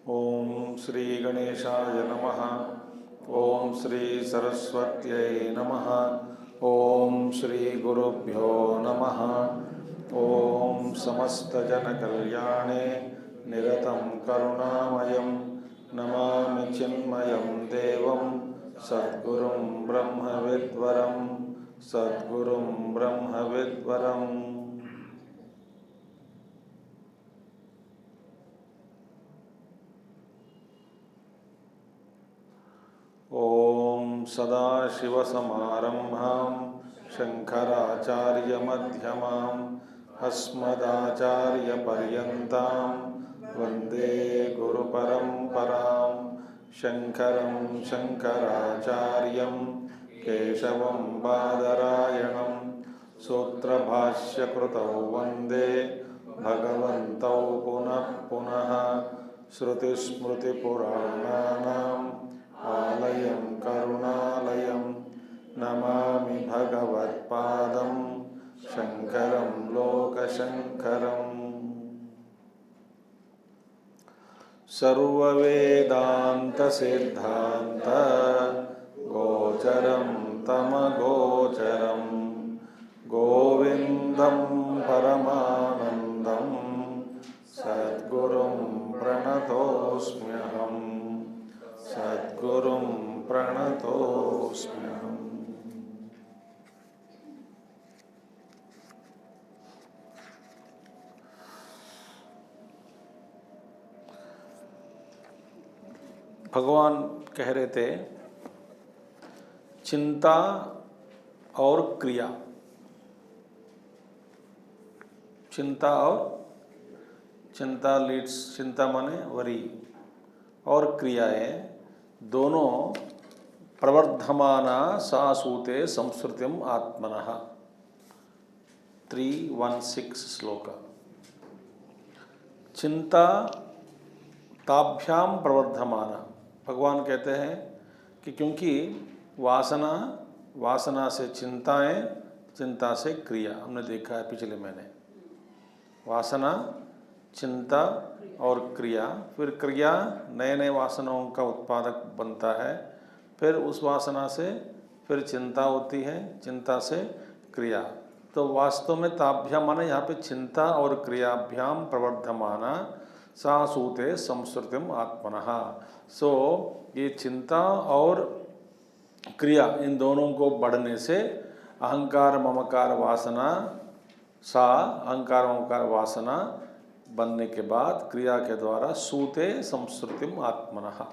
ओम श्री गणेशाय नमः। ओम श्री सरस्वत्यै नमः। ओम श्री गुरुभ्यो नमः। ओम समस्तजनकल्याणे निरतं करुणामयं नमामि चिन्मयं देवं सद्गुरुं ब्रह्मविद्वरं सद्गुरुं ब्रह्मविद्वरम्। ओम सदाशिवसमारम्भां शङ्कराचार्यमध्यमाम् अस्मदाचार्यपर्यन्तां वन्दे गुरुपरम्परां। शङ्करं शङ्कराचार्यं केशवं बादरायणं सूत्रभाष्यकृतौ वन्दे भगवन्तौ पुनः पुनः। श्रुतिस्मृतिपुराणानाम् आलयं करुणालयं नमामि भगवत्पादं शङ्करं लोकशङ्करम्। सर्ववेदान्तसिद्धान्त गोचरं तमगोचरं गोविन्दं परमानन्दं सद्गुरुं प्रणतोऽस्म्यहम् सद्गुरुं प्रणतोऽस्म्यहम्। भगवान कह रहे थे चिंता और क्रिया, चिंता और चिंता लीड्स, चिंता माने वरी, और क्रियाएं दोनों प्रवर्धमाना सासूते संस्कृतिम आत्मनः 316 श्लोक। चिंता ताभ्याम प्रवर्धमाना, भगवान कहते हैं कि क्योंकि वासना से चिंताएं, चिंता से क्रिया। हमने देखा है पिछले महीने, वासना, चिंता और क्रिया, फिर क्रिया नए नए वासनाओं का उत्पादक बनता है, फिर उस वासना से फिर चिंता होती है, चिंता से क्रिया। तो वास्तव में ताभ्याम माने यहाँ पे चिंता और क्रियाभ्याम प्रवर्धमाना सासूते संस्कृतिम आत्मनः। सो ये चिंता और क्रिया, इन दोनों को बढ़ने से अहंकार ममकार वासना, अहंकार ममकार वासना बनने के बाद क्रिया के द्वारा सूते संस्कृतिम आत्मनः,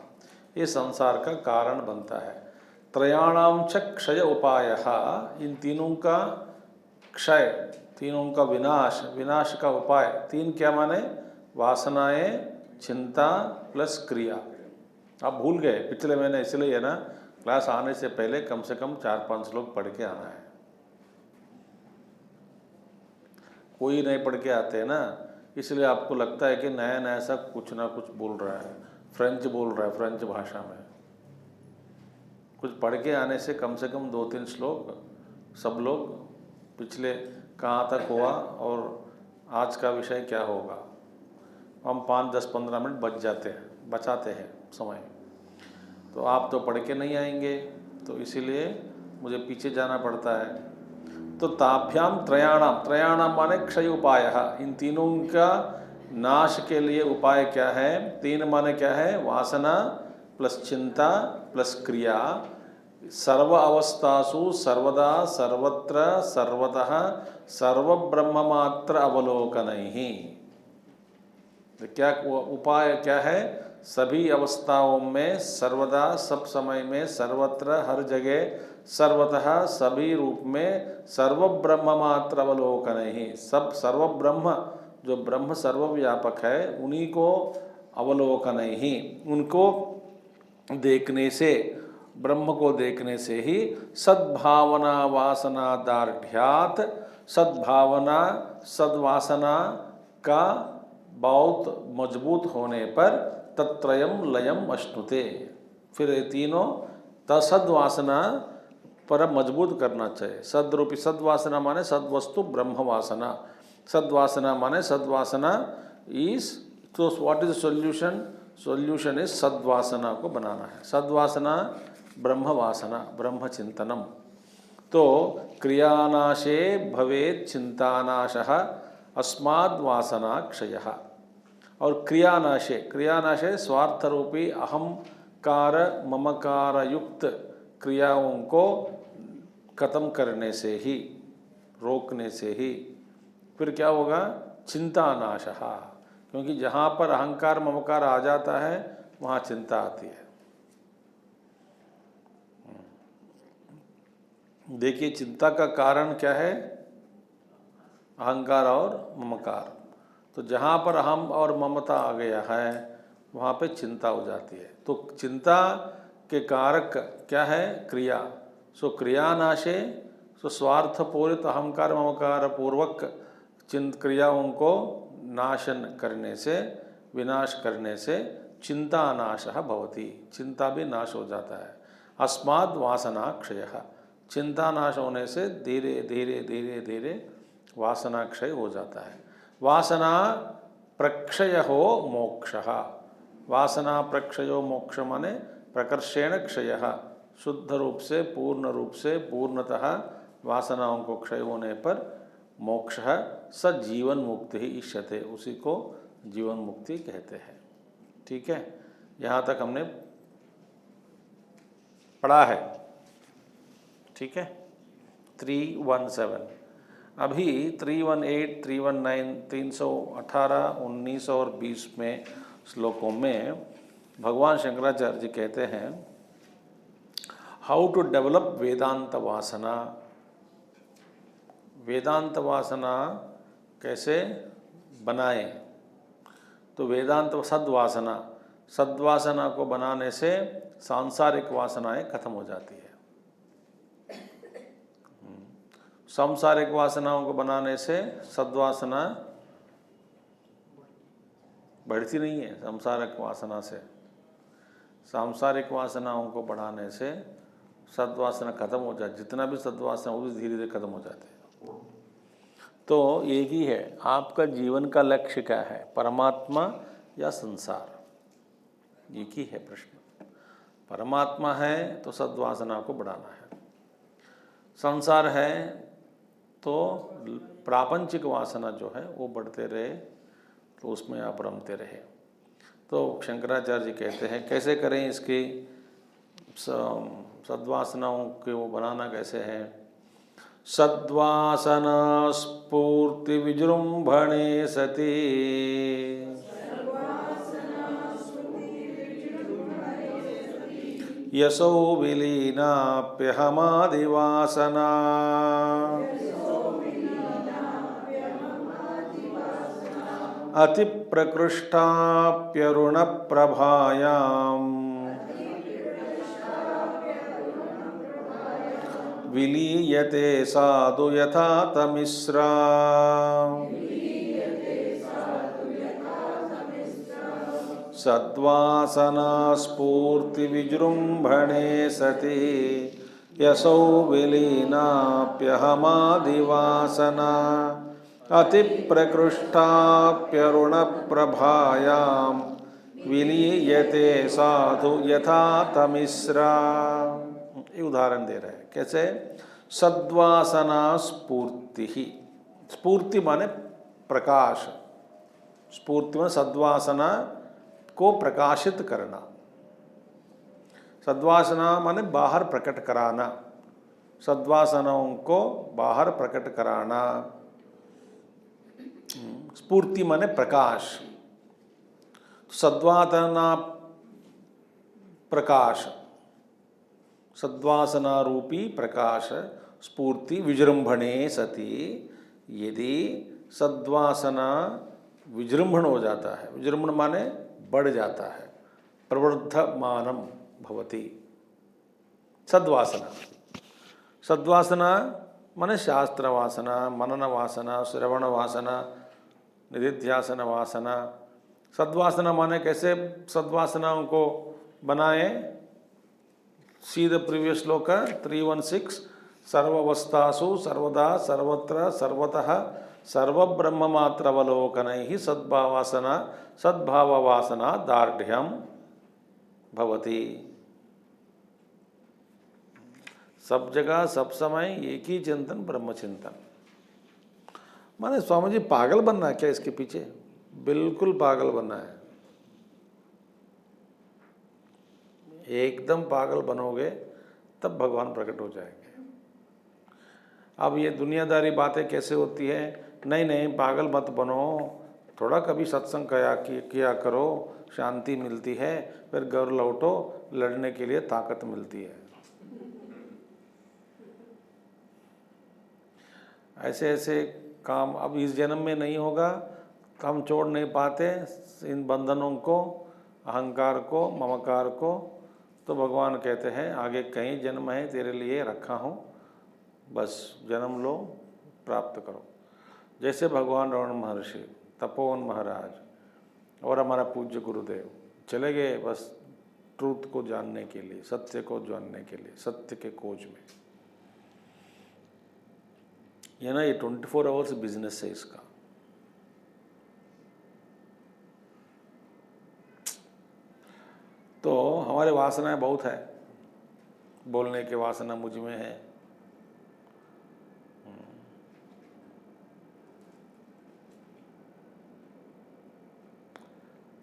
ये संसार का कारण बनता है। त्रयाणाम च क्षय उपायः, इन तीनों का क्षय, तीनों का विनाश, विनाश का उपाय। तीन क्या माने? वासनाएं, चिंता प्लस क्रिया। आप भूल गए पिछले महीने, इसलिए है ना, क्लास आने से पहले कम से कम 4-5 श्लोक पढ़ के आना है। कोई नहीं पढ़ के आते हैं ना, इसलिए आपको लगता है कि नया नया सा कुछ ना कुछ बोल रहा है, फ्रेंच बोल रहा है, फ्रेंच भाषा में। कुछ पढ़ के आने से कम 2-3 श्लोक सब लोग पिछले कहाँ तक हुआ और आज का विषय क्या होगा, हम 5-10-15 मिनट बचाते हैं समय। तो आप तो पढ़ के नहीं आएंगे, तो इसीलिए मुझे पीछे जाना पड़ता है। तो ताभ्याम त्रयाणाम माने क्षय उपाय, इन तीनों का नाश के लिए उपाय क्या है? तीन माने क्या है? वासना प्लस चिंता प्लस क्रिया, सर्व अवस्थासु सर्वदा सर्वत्र सर्वतः सर्वब्रह्ममात्र अवलोकनैहि। क्या उपाय क्या है? सभी अवस्थाओं में, सर्वदा, सब समय में, सर्वत्र, हर जगह, सर्वतः, सभी रूप में सर्व ब्रह्म मात्र अवलोकन ही, सब सर्व ब्रह्म, जो ब्रह्म सर्वव्यापक है, उन्हीं को अवलोकन ही, उनको देखने से, ब्रह्म को देखने से ही सद्भावना वासना दार्ढ्यात, सद्भावना सद्वासना का बहुत मजबूत होने पर तत्रयम लयम अश्नुते, फिर ये तीनों तसद्वासना पर मजबूत करना चाहिए। सद्रूपी, सद्वासना माने सद्वस्तु ब्रह्म वासना, सद्वासना माने सद्वासना इज, तो what is the solution? Solution is सद्वासना को बनाना है। सद्वासना ब्रह्म वासना, ब्रह्म चिंतनम। तो क्रियानाशे भवेत् चिंतानाशः अस्माद् वासना क्षयः। और क्रियानाशे, क्रियानाशे स्वार्थ रूपी अहंकार ममकार युक्त क्रियाओं को खत्म करने से ही, रोकने से ही फिर क्या होगा? चिंतानाशः। क्योंकि जहाँ पर अहंकार ममकार आ जाता है वहाँ चिंता आती है। देखिए चिंता का कारण क्या है? अहंकार और ममकार। तो जहाँ पर अहम और ममता आ गया है वहाँ पे चिंता हो जाती है। तो चिंता के कारक क्या है? क्रिया। सो क्रियानाशे, सो स्वार्थपूरित अहंकार ममकार पूर्वक क्रियाओं को नाशन करने से, विनाश करने से चिंता नाशः भवति, चिंता भी नाश हो जाता है। अस्माद् वासना क्षयः, चिंता नाश होने से धीरे धीरे धीरे धीरे वासना क्षय हो जाता है। वासना प्रक्षयो मोक्षः। वासना प्रक्षयो मोक्ष माने प्रकर्षेण क्षयः, शुद्ध रूप से, पूर्ण रूप से, पूर्णतः वासनाओं को क्षय होने पर मोक्ष स जीवन मुक्ति ही इष्यते, उसी को जीवन मुक्ति कहते हैं। ठीक है, यहाँ तक हमने पढ़ा है। ठीक है, 317। अभी 318, 319, 318, 19 और 20 में श्लोकों में भगवान शंकराचार्य जी कहते हैं हाउ टू डेवलप वेदांत वासना। वेदांत वासना कैसे बनाएं? तो वेदांत सद्वासना, सद्वासना को बनाने से सांसारिक वासनाएं खत्म हो जाती है। सांसारिक वासनाओं को बनाने से सद्वासना बढ़ती नहीं है। सांसारिक वासना से, सांसारिक वासनाओं को बढ़ाने से सद्वासना खत्म हो जाती। जितना भी सद्वासना वो भी धीरे धीरे खत्म हो जाते हैं। तो एक ही है, आपका जीवन का लक्ष्य क्या है? परमात्मा या संसार? एक ही है प्रश्न। परमात्मा है तो सद्वासना को बढ़ाना है, संसार है तो प्रापंचिक वासना जो है वो बढ़ते रहे, तो उसमें आप रमते रहे। तो शंकराचार्य जी कहते हैं कैसे करें इसकी सद्वासनाओं को वो बनाना कैसे है? सद्वासना स्फूर्ति विजृंभणे सति यशो विलीनाप्यहमादिवासना अति प्रकृष्टाप्यरुण प्रभायाम् विलीयते साधु यथा तमिस्रा। सद्वासना स्फूर्ति विजृंभणे सति यशो विलीनाप्यहमादिवासना अति प्रकृष्टाप्यरुण प्रभायां विलीयते साधु यथा तमिस्रा। ये उदाहरण दे रहे हैं कैसे? सद्वासना स्फूर्ति ही, स्फूर्ति माने प्रकाश, स्फूर्ति माने सद्वासना को प्रकाशित करना। सद्वासना माने बाहर प्रकट कराना, सद्वासनाओं को बाहर प्रकट कराना। स्फूर्ति माने प्रकाश, सद्वासना प्रकाश, सद्वासना रूपी प्रकाश स्फूर्ति विजृंभणे सति। यदि सद्वासना विजृंभण हो जाता है, विजृंभण माने बढ़ जाता है, प्रवर्धमानम भवति। सद्वासना, सद्वासना माने शास्त्र वासना, मनन वासना, श्रवण वासना, निधिध्यासन वासना। सद्वासना माने कैसे सद्वासनाओं को बनाए? सी द प्रीवियस श्लोक 316। सर्वावस्थासु सर्वदा सर्वत्र सर्वतः सर्व ब्रह्म मात्रवलोकन ही सद्भाववासना दार्ढ्यम भवति। सब जगह सब समय एक ही चिंतन, ब्रह्म चिंतन। माने स्वामी जी पागल बनना है क्या इसके पीछे? बिल्कुल पागल बनना है। एकदम पागल बनोगे तब भगवान प्रकट हो जाएंगे। अब ये दुनियादारी बातें कैसे होती है? नहीं नहीं पागल मत बनो, थोड़ा कभी सत्संग किया करो, शांति मिलती है, फिर घर लौटो, लड़ने के लिए ताकत मिलती है। ऐसे ऐसे काम अब इस जन्म में नहीं होगा, हम छोड़ नहीं पाते इन बंधनों को, अहंकार को, ममकार को। तो भगवान कहते हैं आगे कई जन्म है तेरे लिए रखा हूँ, बस जन्म लो, प्राप्त करो। जैसे भगवान रमण महर्षि, तपोवन महाराज और हमारा पूज्य गुरुदेव चले गए बस ट्रूथ को जानने के लिए, सत्य को जानने के लिए, सत्य के खोज में। ये ना, ये 24 आवर्स बिजनेस है इसका। तो हमारे वासनाएं बहुत है, बोलने की वासना मुझ में है,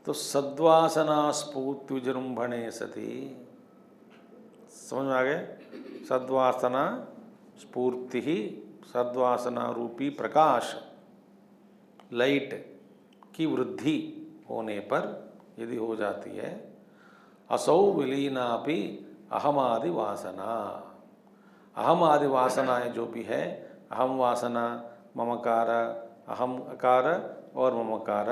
तो सद्वासना स्फूर्ति विजृंभणे सती, समझ में आ गए? सद्वासना स्फूर्ति ही, सद्वासना रूपी प्रकाश, लाइट की वृद्धि होने पर यदि हो जाती है, असौ विलीनापि अहमादि वासना, अहम आदि वासनाएं जो भी है, अहम वासना, ममकार, अहम अकार और ममकार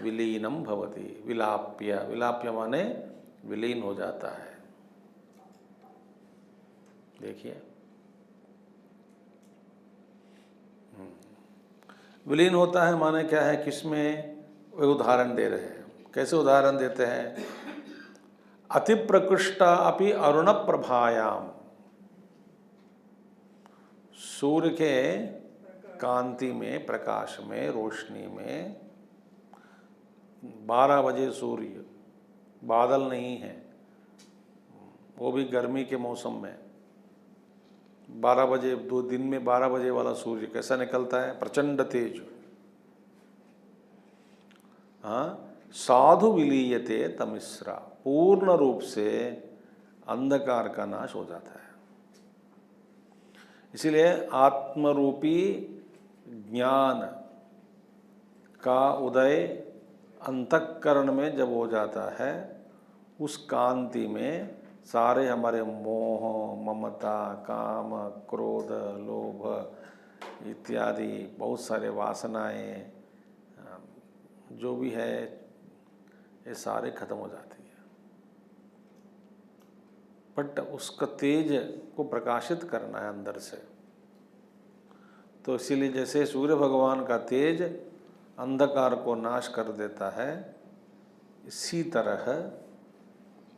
विलीनम भवति, विलाप्य, विलाप्य माने विलीन हो जाता है। देखिए विलीन होता है माने क्या है, किसमें? वे उदाहरण दे रहे हैं। कैसे उदाहरण देते हैं? अति प्रकृष्टा अपि अरुण प्रभायाम, सूर्य के कांति में, प्रकाश में, रोशनी में 12 बजे सूर्य, बादल नहीं है, वो भी गर्मी के मौसम में 12 बजे, 2 दिन में 12 बजे वाला सूर्य कैसा निकलता है? प्रचंड तेज। हाँ, साधु विलीयते तमिस्रा, पूर्ण रूप से अंधकार का नाश हो जाता है। इसीलिए आत्मरूपी ज्ञान का उदय अंतःकरण में जब हो जाता है, उस कांति में सारे हमारे मोह, ममता, काम, क्रोध, लोभ इत्यादि बहुत सारे वासनाएं जो भी है, ये सारे खत्म हो जाती है। बट उसका तेज को प्रकाशित करना है अंदर से। तो इसीलिए जैसे सूर्य भगवान का तेज अंधकार को नाश कर देता है, इसी तरह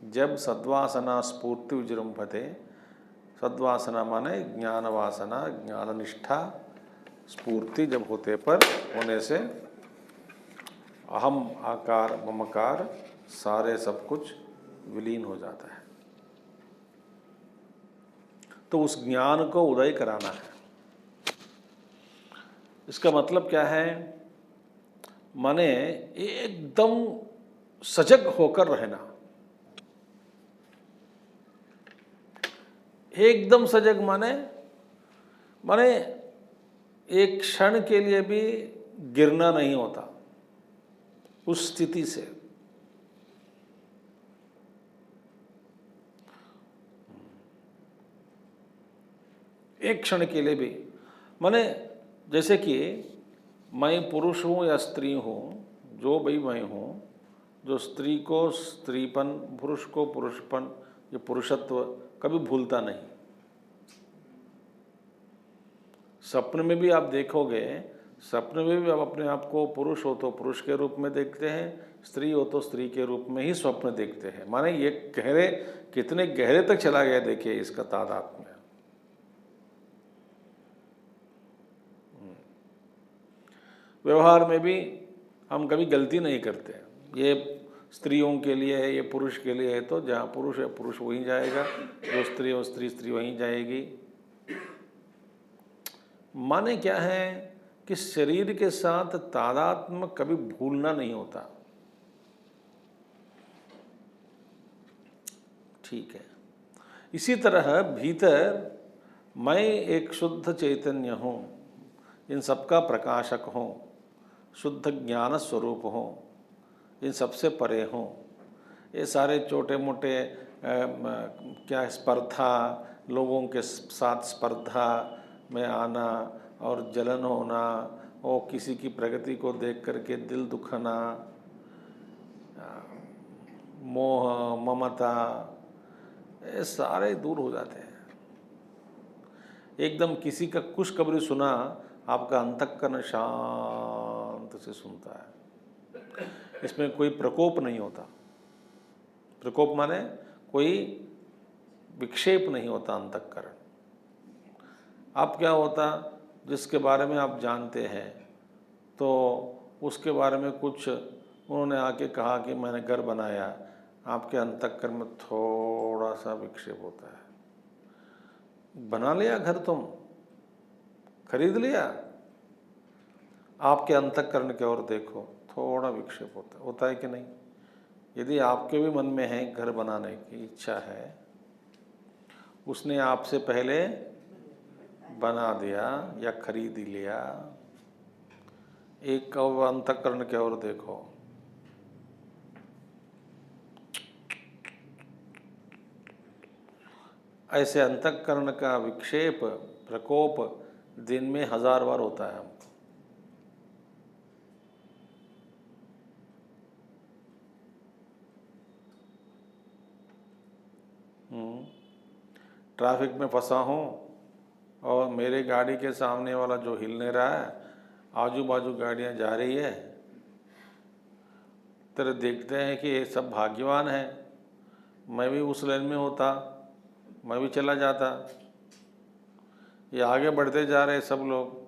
जब सद्वासना स्फूर्ति विजृंभते, सद्वासना माने ज्ञान वासना, ज्ञान निष्ठा स्फूर्ति जब होने से अहम आकार ममकार सारे सब कुछ विलीन हो जाता है। तो उस ज्ञान को उदय कराना है। इसका मतलब क्या है? माने एकदम सजग होकर रहना, एकदम सजग माने एक क्षण के लिए भी गिरना नहीं होता उस स्थिति से। एक क्षण के लिए भी, माने जैसे कि मैं पुरुष हूँ या स्त्री हूँ, जो भी मैं हूँ, जो स्त्री को स्त्रीपन, पुरुष को पुरुषपन, ये पुरुषत्व कभी भूलता नहीं। सपने में भी आप देखोगे, सपने में भी आप अपने आप को पुरुष हो तो पुरुष के रूप में देखते हैं, स्त्री हो तो स्त्री के रूप में ही स्वप्न देखते हैं। माने ये कितने गहरे तक चला गया, देखिए इसका तादात्म्य। व्यवहार में भी हम कभी गलती नहीं करते। ये स्त्रियों के लिए है, ये पुरुष के लिए है, तो जहाँ पुरुष है पुरुष वहीं जाएगा, जो स्त्री हो स्त्री वहीं जाएगी। माने क्या है कि शरीर के साथ तादात्म्य कभी भूलना नहीं होता। ठीक है। इसी तरह भीतर मैं एक शुद्ध चैतन्य हूँ, इन सबका प्रकाशक हूँ, शुद्ध ज्ञान स्वरूप हूँ, इन सबसे परे हूँ। ये सारे छोटे मोटे क्या स्पर्धा, लोगों के साथ स्पर्धा में आना और जलन होना और किसी की प्रगति को देख करके दिल दुखना, मोह ममता, ये सारे दूर हो जाते हैं। एकदम किसी का खुशखबरी सुना, आपका अंतःकरण शांत से सुनता है। इसमें कोई प्रकोप नहीं होता। प्रकोप माने कोई विक्षेप नहीं होता अंतःकरण। अब क्या होता, जिसके बारे में आप जानते हैं तो उसके बारे में कुछ उन्होंने आके कहा कि मैंने घर बनाया, आपके अंतःकरण में थोड़ा सा विक्षेप होता है। बना लिया घर, तुम खरीद लिया, आपके अंतःकरण की ओर देखो, थोड़ा विक्षेप होता है कि नहीं? यदि आपके भी मन में है घर बनाने की इच्छा है, उसने आपसे पहले बना दिया या खरीद लिया, एक अंतःकरण की ओर देखो। ऐसे अंतःकरण का विक्षेप प्रकोप दिन में 1000 बार होता है हमको। ट्रैफिक में फंसा हूँ और मेरे गाड़ी के सामने वाला जो हिल नहीं रहा है, आजू बाजू गाड़ियाँ जा रही है, तेरे देखते हैं कि ये सब भाग्यवान है, मैं भी उस लाइन में होता, मैं भी चला जाता। ये आगे बढ़ते जा रहे सब लोग,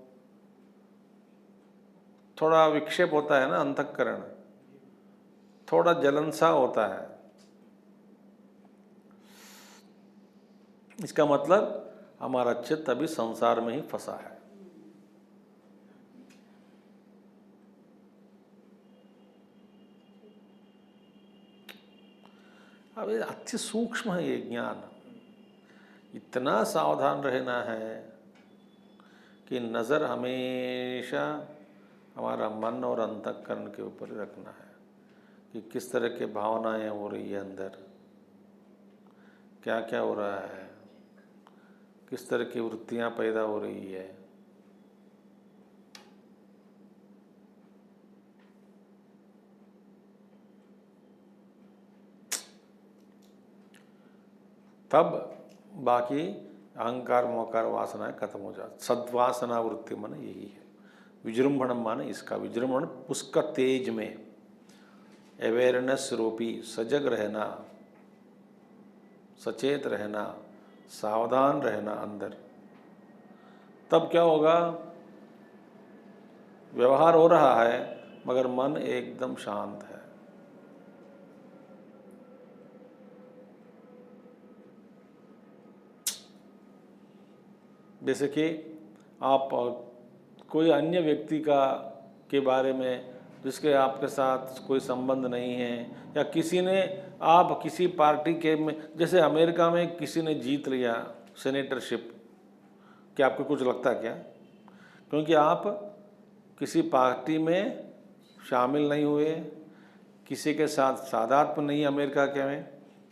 थोड़ा विक्षेप होता है ना अंतःकरण, थोड़ा जलन सा होता है। इसका मतलब हमारा चित्त अभी संसार में ही फंसा है। अब ये अति सूक्ष्म है ये ज्ञान। इतना सावधान रहना है कि नज़र हमेशा हमारा मन और अंतःकरण के ऊपर रखना है कि किस तरह के भावनाएं हो रही है अंदर, क्या क्या हो रहा है, किस तरह की वृत्तियां पैदा हो रही है। तब बाकी अहंकार मोकार वासनाएं खत्म हो जाती। सद्वासना वृत्ति मन यही है। विजृंभण माने इसका, विजृंभण उसका तेज में अवेयरनेस रूपी सजग रहना, सचेत रहना, सावधान रहना अंदर। तब क्या होगा, व्यवहार हो रहा है मगर मन एकदम शांत है। जैसे कि आप कोई अन्य व्यक्ति के बारे में जिसके आपके साथ कोई संबंध नहीं है, या किसी ने, आप किसी पार्टी के में, जैसे अमेरिका में किसी ने जीत लिया सेनेटरशिप, क्या आपको कुछ लगता क्या? क्योंकि आप किसी पार्टी में शामिल नहीं हुए, किसी के साथ सादात्म्य नहीं, अमेरिका के में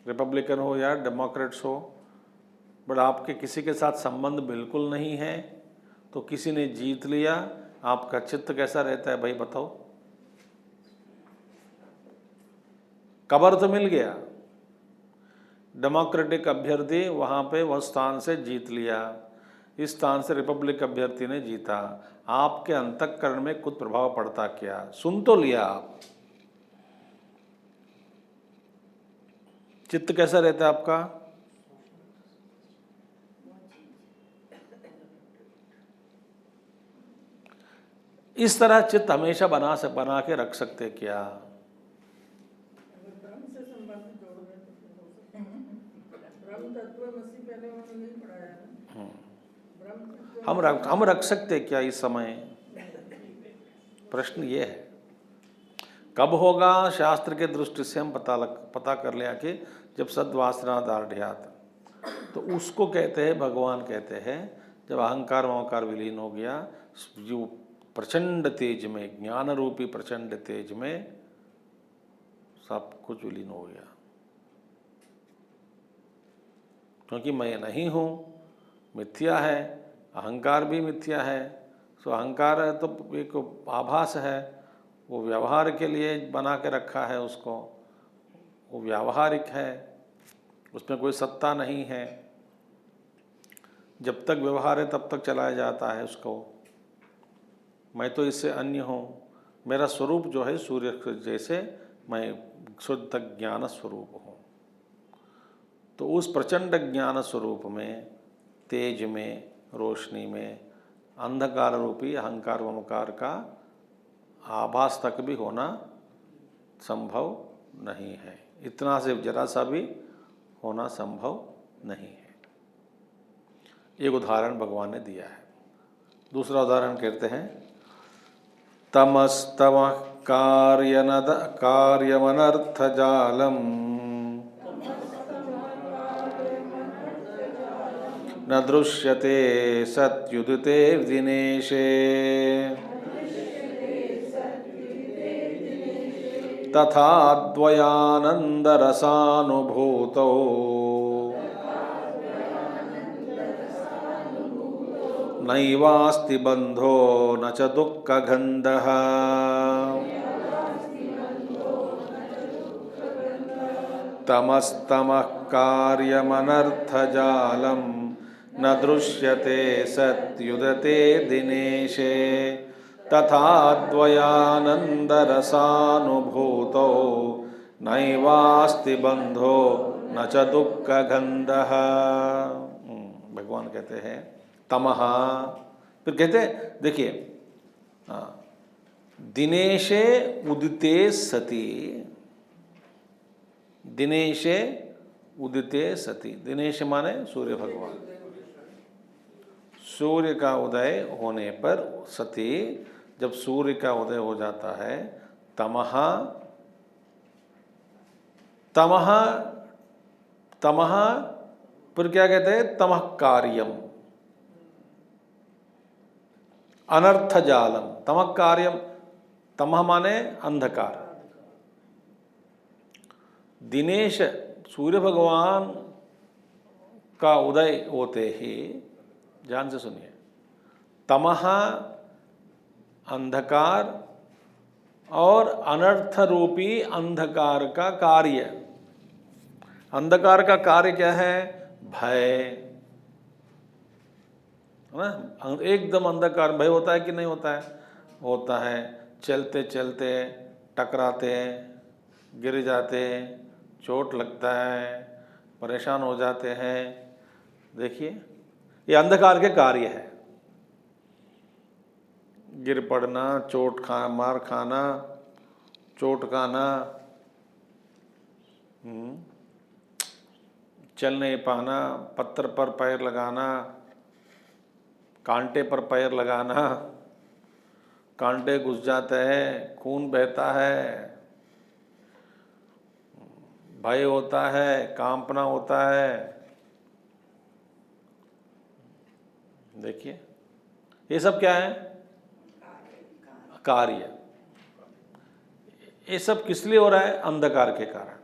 रिपब्लिकन हो या डेमोक्रेट्स हो, बट आपके किसी के साथ संबंध बिल्कुल नहीं है, तो किसी ने जीत लिया, आपका चित्त कैसा रहता है भाई बताओ? कबर तो मिल गया, डेमोक्रेटिक अभ्यर्थी वहाँ पे वह स्थान से जीत लिया, इस स्थान से रिपब्लिक अभ्यर्थी ने जीता, आपके अंतःकरण में कुछ प्रभाव पड़ता क्या? सुन तो लिया आप, चित्त कैसा रहता है आपका? इस तरह चित्त हमेशा बना के रख सकते क्या? ब्रह्म से संबंध जोड़ दें तो फिर हो सकता है। ब्रह्म तत्वमसि पहले उन्होंने नहीं पढ़ाया है ना। ब्रह्म तत्व हम रख सकते क्या इस समय? प्रश्न ये है। कब होगा? शास्त्र के दृष्टि से हम पता कर लिया कि जब सद्वासना दार्ढ्यात, तो उसको कहते हैं, भगवान कहते हैं, जब अहंकार ममकार विलीन हो गया, जो प्रचंड तेज में, ज्ञान रूपी प्रचंड तेज में सब कुछ विलीन हो गया। क्योंकि मैं नहीं हूँ, मिथ्या है, अहंकार भी मिथ्या है। सो अहंकार है तो एक आभास है, वो व्यवहार के लिए बना के रखा है उसको, वो व्यावहारिक है, उसमें कोई सत्ता नहीं है। जब तक व्यवहार है तब तक चलाया जाता है उसको। मैं तो इससे अन्य हूँ, मेरा स्वरूप जो है सूर्य जैसे मैं शुद्ध ज्ञान स्वरूप हूँ। तो उस प्रचंड ज्ञान स्वरूप में, तेज में, रोशनी में अंधकार रूपी अहंकार ममकार का आभास तक भी होना संभव नहीं है। इतना से जरा सा भी होना संभव नहीं है। एक उदाहरण भगवान ने दिया है। दूसरा उदाहरण कहते हैं, तमस्तमः कार्यमनर्थ जालम न दृश्यते सत्युदिते दिनेशे तथा द्वयानन्दरसानुभूतौ नैवास्ति बन्धो न च दुःखगन्धः। तमस्तमः कार्यमनर्थजालं न दृश्यते सत्युदते दिनेशे तथा द्वयानन्दरसानुभूतौ नैवास्ति बन्धो न च दुःखगन्धः। भगवान कहते हैं तमः, फिर कहते हैं, देखिए, दिनेशे उदिते सति, दिनेशे उदिते सति, दिनेश माने सूर्य भगवान, सूर्य का उदय होने पर सती, जब सूर्य का उदय हो जाता है, तमः, तमः, तमः, फिर क्या कहते हैं, तमः कार्यम अनर्थ जालम, तमः कार्यम, तमः माने अंधकार। दिनेश सूर्य भगवान का उदय होते ही, ध्यान से सुनिए, तमः अंधकार और अनर्थ रूपी अंधकार का कार्य। अंधकार का कार्य क्या है? भय, है ना? एकदम अंधकार, भय होता है कि नहीं होता है? होता है। चलते चलते टकराते, गिर जाते, चोट लगता है, परेशान हो जाते हैं। देखिए, ये अंधकार के कार्य है। गिर पड़ना, मार खाना, चोट खाना, चल नहीं पाना, पत्थर पर पैर लगाना, कांटे पर पैर लगाना, कांटे घुस जाते हैं, खून बहता है, भय होता है, कांपना होता है। देखिए, ये सब क्या है? कार्य। ये सब किस लिए हो रहा है? अंधकार के कारण।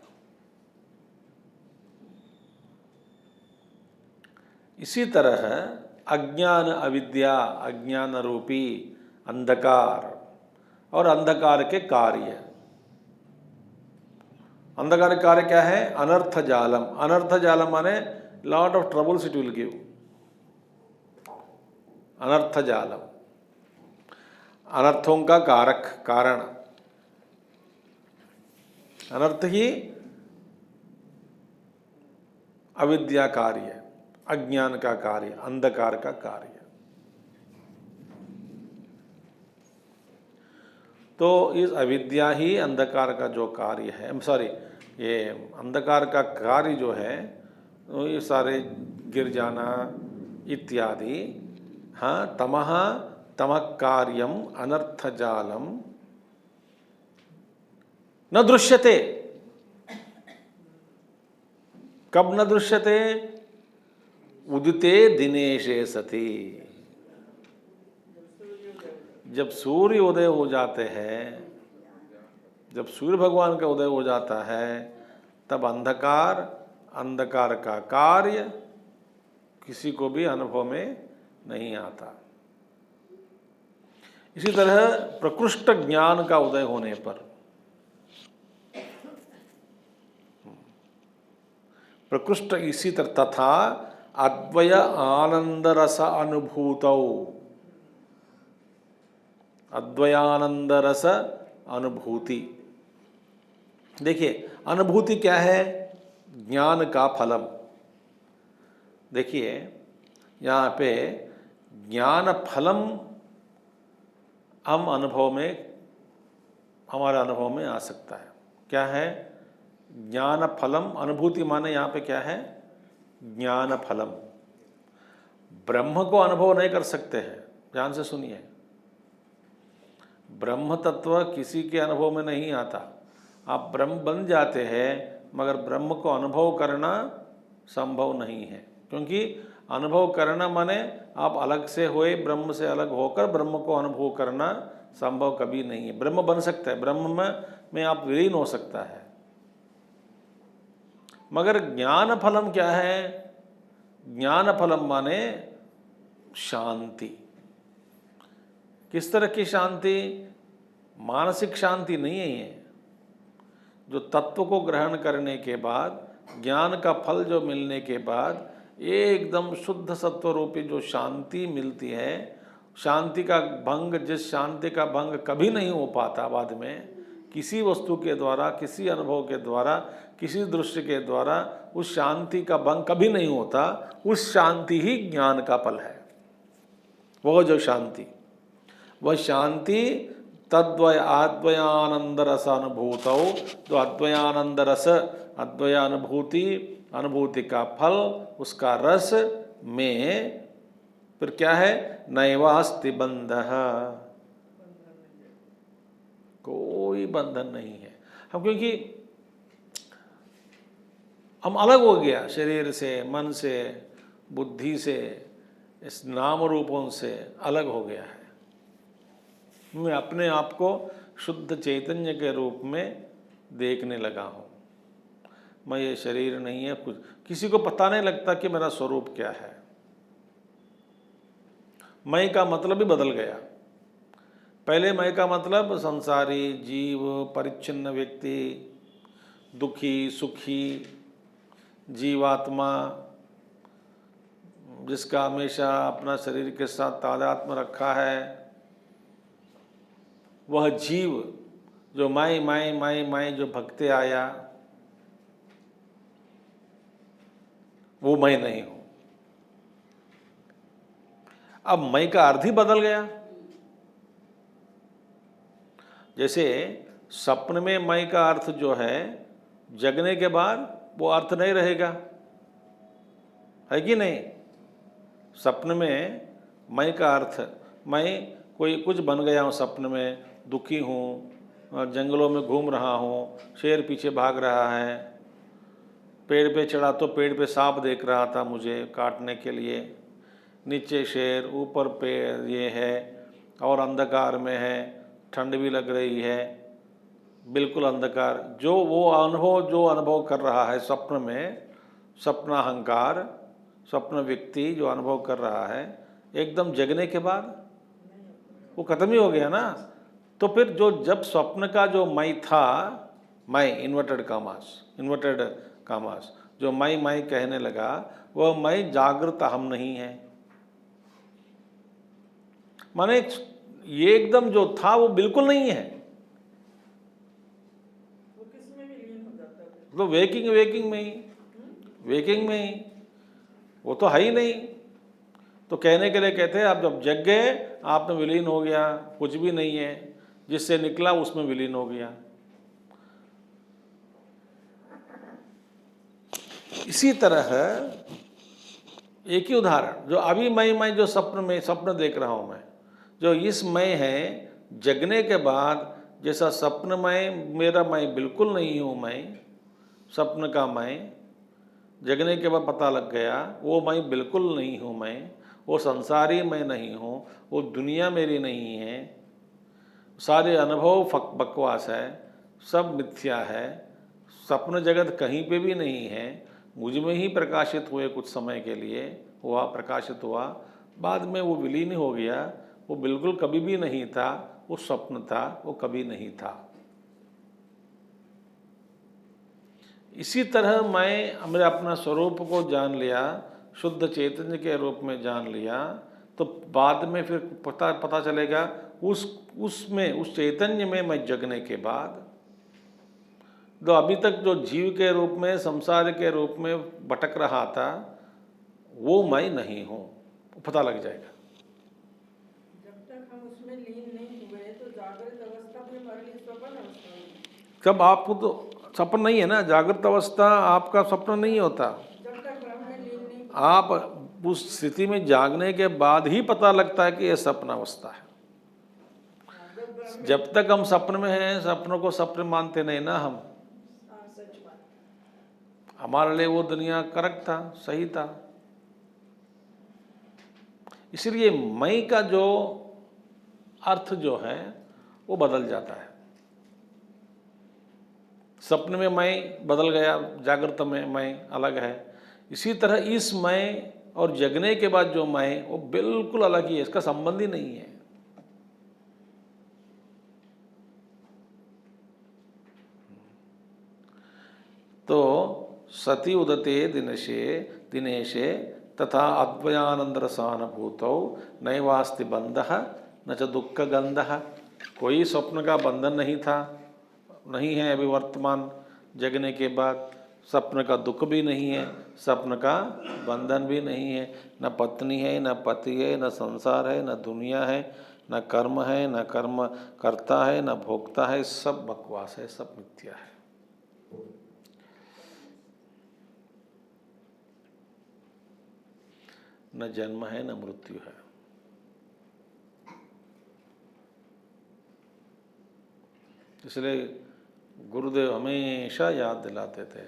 इसी तरह अज्ञान, अविद्या, अज्ञान रूपी अंधकार और अंधकार के कार्य। अंधकार के कार्य क्या है? अनर्थ जालम। अनर्थ जालम माने lot of troubles it will give. अनर्थ जालम, अनर्थों का कारक, कारण। अनर्थ ही अविद्या कार्य, अज्ञान का कार्य, अंधकार का कार्य। तो इस अविद्या ही अंधकार का जो कार्य है, सॉरी, ये अंधकार का कार्य जो है तो ये सारे गिर जाना इत्यादि। हाँ, तमः तमः कार्यम अनर्थ जालम न दृश्यते। कब न दृश्यते? उदिते दिनेशे सति। जब सूर्य उदय हो जाते हैं, जब सूर्य भगवान का उदय हो जाता है, तब अंधकार, अंधकार का कार्य किसी को भी अनुभव में नहीं आता। इसी तरह प्रकृष्ट ज्ञान का उदय होने पर, प्रकृष्ट इसी तरह, तथा अद्वय आनंद रस अनुभूतौ, अद्वयानंद रस अनुभूति। देखिए, अनुभूति क्या है? ज्ञान का फलम। देखिए यहाँ पे ज्ञान फलम हम अनुभव में, हमारे अनुभव में आ सकता है। क्या है? ज्ञान फलम। अनुभूति माने यहाँ पे क्या है? ज्ञान फलम। ब्रह्म को अनुभव नहीं कर सकते हैं, ध्यान से सुनिए। ब्रह्म तत्व किसी के अनुभव में नहीं आता। आप ब्रह्म बन जाते हैं, मगर ब्रह्म को अनुभव करना संभव नहीं है, क्योंकि अनुभव करना माने आप अलग से हुए, ब्रह्म से अलग होकर ब्रह्म को अनुभव करना संभव कभी नहीं है। ब्रह्म बन सकता है, ब्रह्म में आप विलीन हो सकता है, मगर ज्ञान फलम क्या है? ज्ञान फलम माने शांति। किस तरह की शांति? मानसिक शांति नहीं है ये। जो तत्व को ग्रहण करने के बाद, ज्ञान का फल जो मिलने के बाद एकदम शुद्ध सत्व रूपी जो शांति मिलती है, शांति का भंग, जिस शांति का भंग कभी नहीं हो पाता बाद में, किसी वस्तु के द्वारा, किसी अनुभव के द्वारा, किसी दृश्य के द्वारा उस शांति का भंग कभी नहीं होता, उस शांति ही ज्ञान का फल है। वह जो शांति, वह शांति तद्वय अद्वयानंद रस अनुभूतौ। तो अद्वयानंद रस, अद्वयानुभूति, अनुभूति का फल, उसका रस में फिर क्या है? नैवास्ति बंधः, कोई बंधन नहीं है। हम, क्योंकि हम अलग हो गया शरीर से, मन से, बुद्धि से, इस नाम रूपों से अलग हो गया है। मैं अपने आप को शुद्ध चैतन्य के रूप में देखने लगा हूँ। मैं ये शरीर नहीं है, कुछ किसी को पता नहीं लगता कि मेरा स्वरूप क्या है। मैं का मतलब ही बदल गया। पहले मैं का मतलब संसारी, जीव, परिच्छिन्न व्यक्ति, दुखी, सुखी, जीवात्मा, जिसका हमेशा अपना शरीर के साथ तादात्म्य रखा है, वह जीव जो मैं जो भगते आया, वो मैं नहीं हूं। अब मैं का अर्थ ही बदल गया। जैसे सपन में मैं का अर्थ जो है, जगने के बाद वो अर्थ नहीं रहेगा, है कि नहीं? सपन में मैं का अर्थ, मैं कोई कुछ बन गया हूँ सपन में, दुखी हूँ, जंगलों में घूम रहा हूँ, शेर पीछे भाग रहा है, पेड़ पे चढ़ा तो पेड़ पे सांप देख रहा था मुझे काटने के लिए, नीचे शेर, ऊपर पेड़ ये है, और अंधकार में है, ठंड भी लग रही है, बिल्कुल अंधकार। जो वो अनुभव जो अनुभव कर रहा है स्वप्न में, स्वप्न अहंकार, स्वप्न व्यक्ति जो अनुभव कर रहा है, एकदम जगने के बाद वो खत्म ही हो गया ना। तो फिर जो जब स्वप्न का जो मैं था, मैं इन्वर्टेड कामास, जो मैं कहने लगा, वह मैं जागृत हम नहीं है। माने ये एकदम जो था वो बिल्कुल नहीं है। वो किस में विलीन हो जाता है? तो वेकिंग में ही वो तो है ही नहीं। तो कहने के लिए कहते हैं आप जब जग गए, आप में विलीन हो गया, कुछ भी नहीं है। जिससे निकला उसमें विलीन हो गया। इसी तरह एक ही उदाहरण, जो अभी मैं जो स्वप्न देख रहा हूं, मैं जो इस मैं है, जगने के बाद जैसा स्वप्न मेरा मैं बिल्कुल नहीं हूं, मैं स्वप्न का मैं जगने के बाद पता लग गया वो मैं बिल्कुल नहीं हूं, मैं वो संसारी मैं नहीं हूं, वो दुनिया मेरी नहीं है, सारे अनुभव बकवास है, सब मिथ्या है, स्वप्न जगत कहीं पे भी नहीं है, मुझ में ही प्रकाशित हुए, कुछ समय के लिए हुआ, प्रकाशित हुआ, बाद में वो विलीन हो गया, वो बिल्कुल कभी भी नहीं था, वो स्वप्न था, वो कभी नहीं था। इसी तरह मैंने अपना स्वरूप को जान लिया, शुद्ध चैतन्य के रूप में जान लिया, तो बाद में फिर पता चलेगा उसमें, उस चैतन्य में मैं जगने के बाद, तो अभी तक जो जीव के रूप में, संसार के रूप में भटक रहा था, वो मैं नहीं हूँ, पता लग जाएगा। जब तक हम उसमें लीन नहीं हुए तो जागृत अवस्था भी हमारे लिए स्वप्न अवस्था होगी। जब आपको तो स्वप्न नहीं है ना, जागृत अवस्था आपका स्वप्न नहीं होता। जब तक ब्रह्म में लीन नहीं, आप उस स्थिति में जागने के बाद ही पता लगता है कि यह स्वप्न अवस्था है। जब ब्रह्म जब तक हम स्वप्न में हैं, स्वप्न को स्वप्न मानते नहीं ना हम, सच बात, हमारे लिए वो दुनिया करेक्ट था, सही था। इसलिए मैं का जो अर्थ जो है वो बदल जाता है। स्वप्न में मैं बदल गया, जागृत में मैं अलग है। इसी तरह इस मैं और जगने के बाद जो मैं, वो बिल्कुल अलग ही है, इसका संबंध ही नहीं है। तो सति उदते दिनेशे तथा अद्वयानंदरसानुभूतौ नैवास्ति बंधः न च दुःख गंधः। कोई स्वप्न का बंधन नहीं था, नहीं है अभी वर्तमान जगने के बाद, स्वप्न का दुख भी नहीं है, स्वप्न का बंधन भी नहीं है, न पत्नी है, न पति है, न संसार है, न दुनिया है, न कर्म है, न कर्म करता है, न भोगता है, सब बकवास है, सब मिथ्या है। न जन्म है, न मृत्यु है। इसलिए गुरुदेव हमेशा याद दिलाते थे,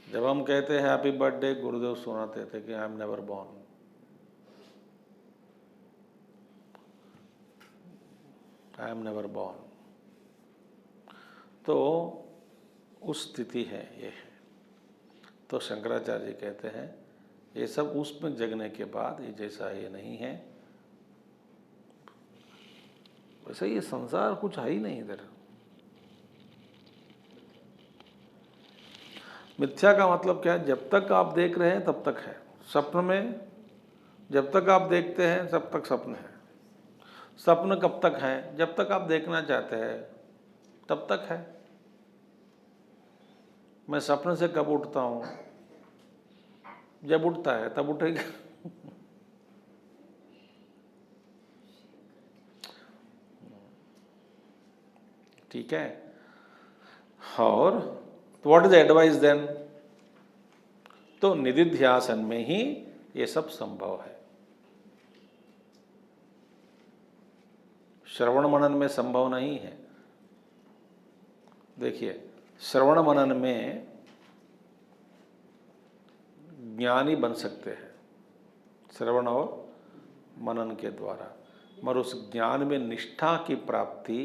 जब हम कहते हैं हैप्पी बर्थडे, गुरुदेव सुनाते थे कि I am never born. I am never born. तो उस स्थिति है ये है। तो शंकराचार्य जी कहते हैं ये सब उसमें जगने के बाद, ये जैसा ये नहीं है, वैसे ये संसार कुछ है ही नहीं इधर। मिथ्या का मतलब क्या है? जब तक आप देख रहे हैं तब तक है। स्वप्न में जब तक आप देखते हैं तब तक स्वप्न है। स्वप्न कब तक है? जब तक आप देखना चाहते हैं तब तक है। मैं स्वप्न से कब उठता हूँ? जब उठता है तब उठेगा। ठीक है। और व्हाट इज एडवाइस देन? तो निधिध्यासन में ही ये सब संभव है। श्रवण मनन में संभव नहीं है। देखिए, श्रवण मनन में ज्ञानी बन सकते हैं, श्रवण और मनन के द्वारा, मगर उस ज्ञान में निष्ठा की प्राप्ति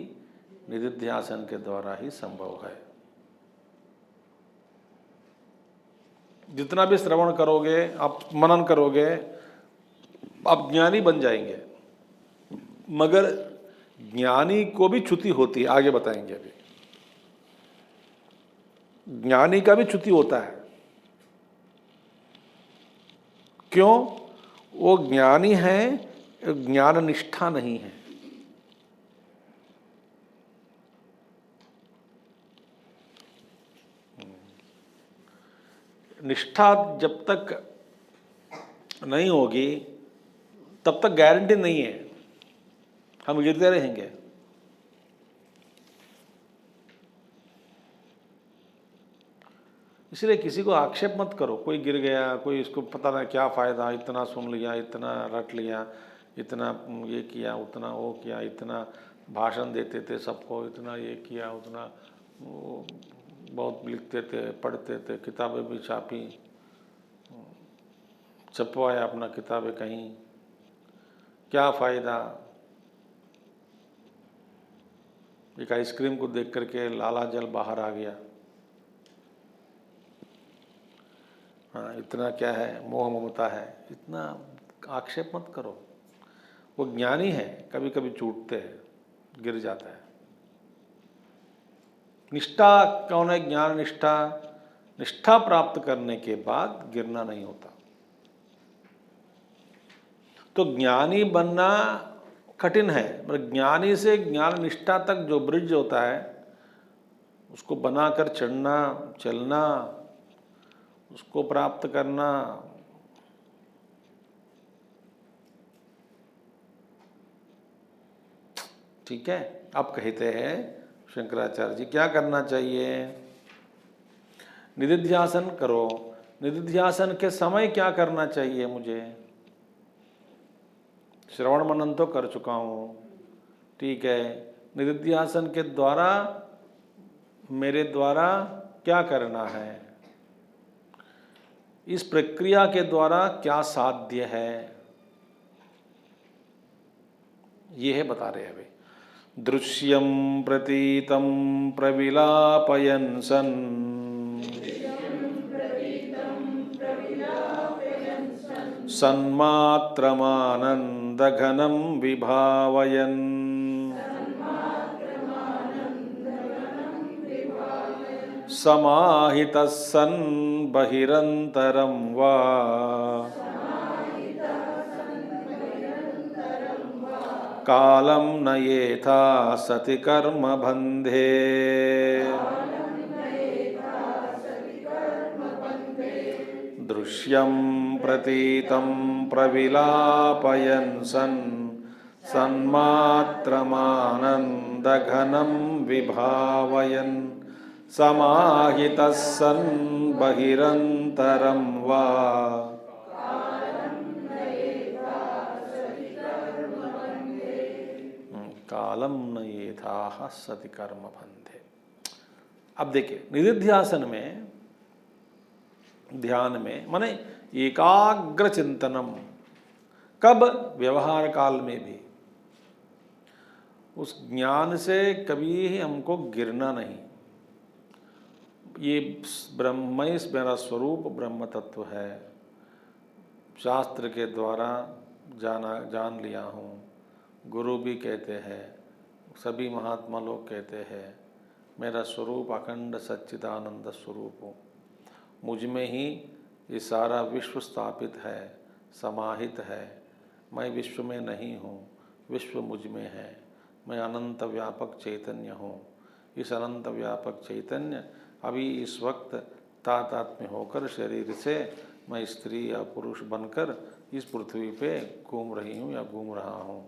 निधिध्यासन के द्वारा ही संभव है। जितना भी श्रवण करोगे, आप मनन करोगे, आप ज्ञानी बन जाएंगे, मगर ज्ञानी को भी च्युति होती है, आगे बताएंगे अभी। ज्ञानी का भी च्युति होता है। क्यों? वो ज्ञानी है, ज्ञान निष्ठा नहीं है। निष्ठा जब तक नहीं होगी तब तक गारंटी नहीं है, हम गिरते रहेंगे। इसलिए किसी को आक्षेप मत करो। कोई गिर गया, कोई इसको पता नहीं क्या फ़ायदा, इतना सुन लिया, इतना रट लिया, इतना ये किया, उतना वो किया, इतना भाषण देते थे सबको, इतना ये किया, उतना वो, बहुत लिखते थे, पढ़ते थे, किताबें भी छापी, छपवाया अपना किताबें कहीं, क्या फ़ायदा। एक आइसक्रीम को देख करके लाला जल बाहर आ गया। हाँ, इतना क्या है, मोह ममता है, इतना आक्षेप मत करो। वो ज्ञानी है, कभी कभी छूटते हैं, गिर जाता है। निष्ठा कौन है? ज्ञान निष्ठा। निष्ठा प्राप्त करने के बाद गिरना नहीं होता। तो ज्ञानी बनना कठिन है, पर ज्ञानी से ज्ञान निष्ठा तक जो ब्रिज होता है, उसको बनाकर चढ़ना, चलना, उसको प्राप्त करना, ठीक है। अब कहते हैं शंकराचार्य जी क्या करना चाहिए? निधिध्यासन करो। निधिध्यासन के समय क्या करना चाहिए मुझे? श्रवण मनन तो कर चुका हूँ, ठीक है। निधिध्यासन के द्वारा मेरे द्वारा क्या करना है? इस प्रक्रिया के द्वारा क्या साध्य है, ये है बता रहे हैं वे। दृश्यम प्रतीतम प्रविलापयन् सन् सन्मात्रमानन्दघनं विभावयन् समाहितः सन् बहिरन्तरं वा कालं नयेथा सति कर्मबन्धे। दृश्यं प्रतीतं प्रविलापयन् सन् सन्मात्रमानन्दघनं विभावयन् समाहितः सन् बहिरन्तरं वा कालम नयेथाः सति कर्मबन्धे। अब देखिए, निधिध्यासन में, ध्यान में माने एकाग्र चिंतनम। कब? व्यवहार काल में भी। उस ज्ञान से कभी ही हमको गिरना नहीं। ये ब्रह्म, मेरा स्वरूप ब्रह्म तत्व है, शास्त्र के द्वारा जान लिया हूँ, गुरु भी कहते हैं, सभी महात्मा लोग कहते हैं, मेरा स्वरूप अखंड सच्चिदानंद स्वरूप हूँ। मुझ में ही ये सारा विश्व स्थापित है, समाहित है। मैं विश्व में नहीं हूँ, विश्व मुझ में है। मैं अनंत व्यापक चैतन्य हूँ। इस अनंत व्यापक चैतन्य अभी इस वक्त तादात्म्य होकर शरीर से मैं स्त्री या पुरुष बनकर इस पृथ्वी पे घूम रही हूँ या घूम रहा हूँ।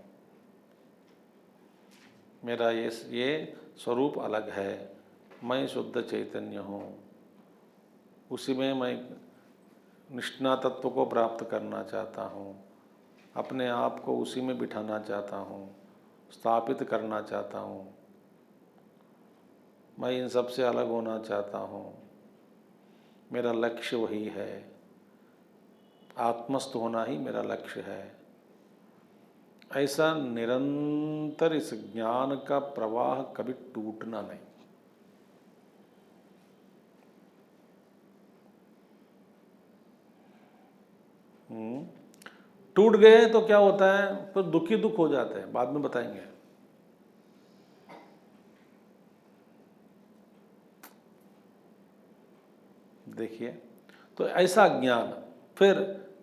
मेरा ये स्वरूप अलग है। मैं शुद्ध चैतन्य हूँ। उसी में मैं निष्ठा तत्व को प्राप्त करना चाहता हूँ। अपने आप को उसी में बिठाना चाहता हूँ, स्थापित करना चाहता हूँ। मैं इन सब से अलग होना चाहता हूँ। मेरा लक्ष्य वही है। आत्मस्थ होना ही मेरा लक्ष्य है। ऐसा निरंतर इस ज्ञान का प्रवाह कभी टूटना नहीं। टूट गए तो क्या होता है? तो दुखी दुख हो जाते हैं, बाद में बताएंगे। देखिए, तो ऐसा ज्ञान फिर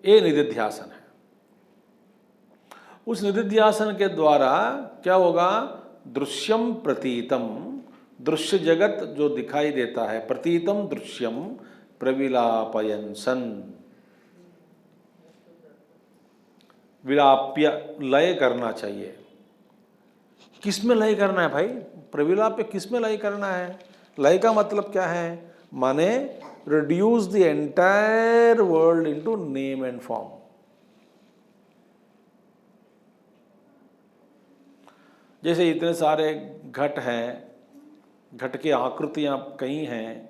ये निधिध्यासन है। उस निधिध्यासन के द्वारा क्या होगा? दृश्यम प्रतीतम, दृश्य जगत जो दिखाई देता है, प्रतीतम दृश्यम प्रविलापयन् सन्, विलाप्य, लय करना चाहिए। किस में लय करना है भाई? प्रविलाप्य किस में लय करना है? लय का मतलब क्या है? माने reduce the entire world into name and form. जैसे इतने सारे घट हैं, घट की आकृतियां कई हैं,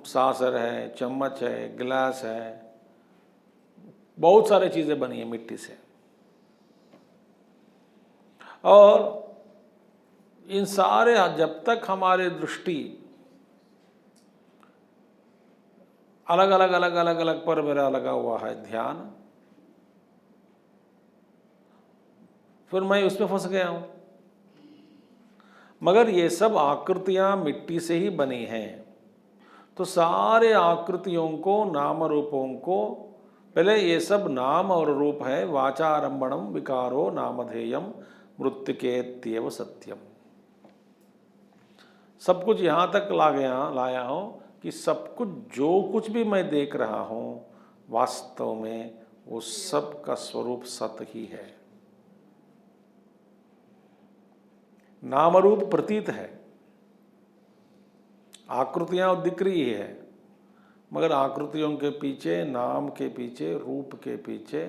सासर है, चम्मच है, गिलास है, बहुत सारी चीजें बनी है मिट्टी से। और इन सारे, जब तक हमारे दृष्टि अलग अलग अलग अलग अलग पर मेरा लगा हुआ है ध्यान, फिर मैं उसमें फंस गया हूं। मगर ये सब आकृतियां मिट्टी से ही बनी हैं, तो सारे आकृतियों को, नाम रूपों को, पहले ये सब नाम और रूप है। वाचारंभणम विकारो नामधेयम मृत्तिकेत्येव सत्यम। सब कुछ यहां तक लाया हूं कि सब कुछ, जो कुछ भी मैं देख रहा हूं, वास्तव में वो सब का स्वरूप सत्य ही है। नाम रूप प्रतीत है, आकृतियां दिख रही है, मगर आकृतियों के पीछे, नाम के पीछे, रूप के पीछे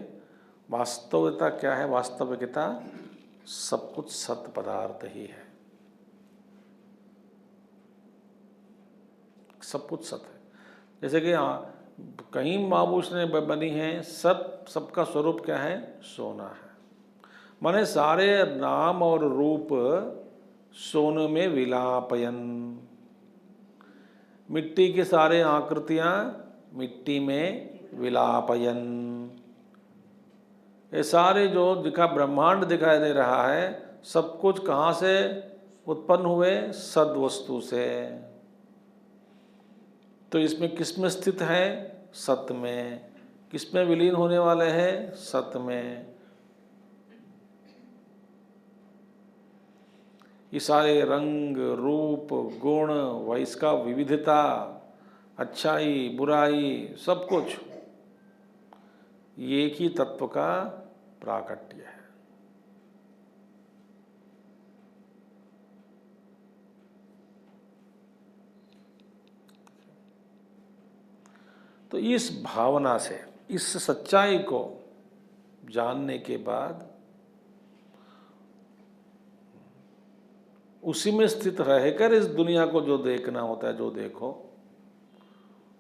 वास्तविकता क्या है? वास्तविकता सब कुछ सत्य पदार्थ ही है, सब कुछ सत्य है। जैसे कि कहीं आभूषणें बनी हैं, सबका स्वरूप क्या है? सोना है। माने सारे नाम और रूप सोने में विलापयन, मिट्टी की सारे आकृतियां मिट्टी में विलापयन। ये सारे जो ब्रह्मांड दिखाई दे रहा है, सब कुछ कहाँ से उत्पन्न हुए? सद्वस्तु से। तो इसमें किसमें स्थित है? सत्य में। किसमें विलीन होने वाले हैं? सत्य में। ये सारे रंग, रूप, गुण, वैस का विविधता, अच्छाई, बुराई, सब कुछ एक ही तत्व का प्राकट्य है। तो इस भावना से, इस सच्चाई को जानने के बाद उसी में स्थित रहकर इस दुनिया को जो देखना होता है, जो देखो,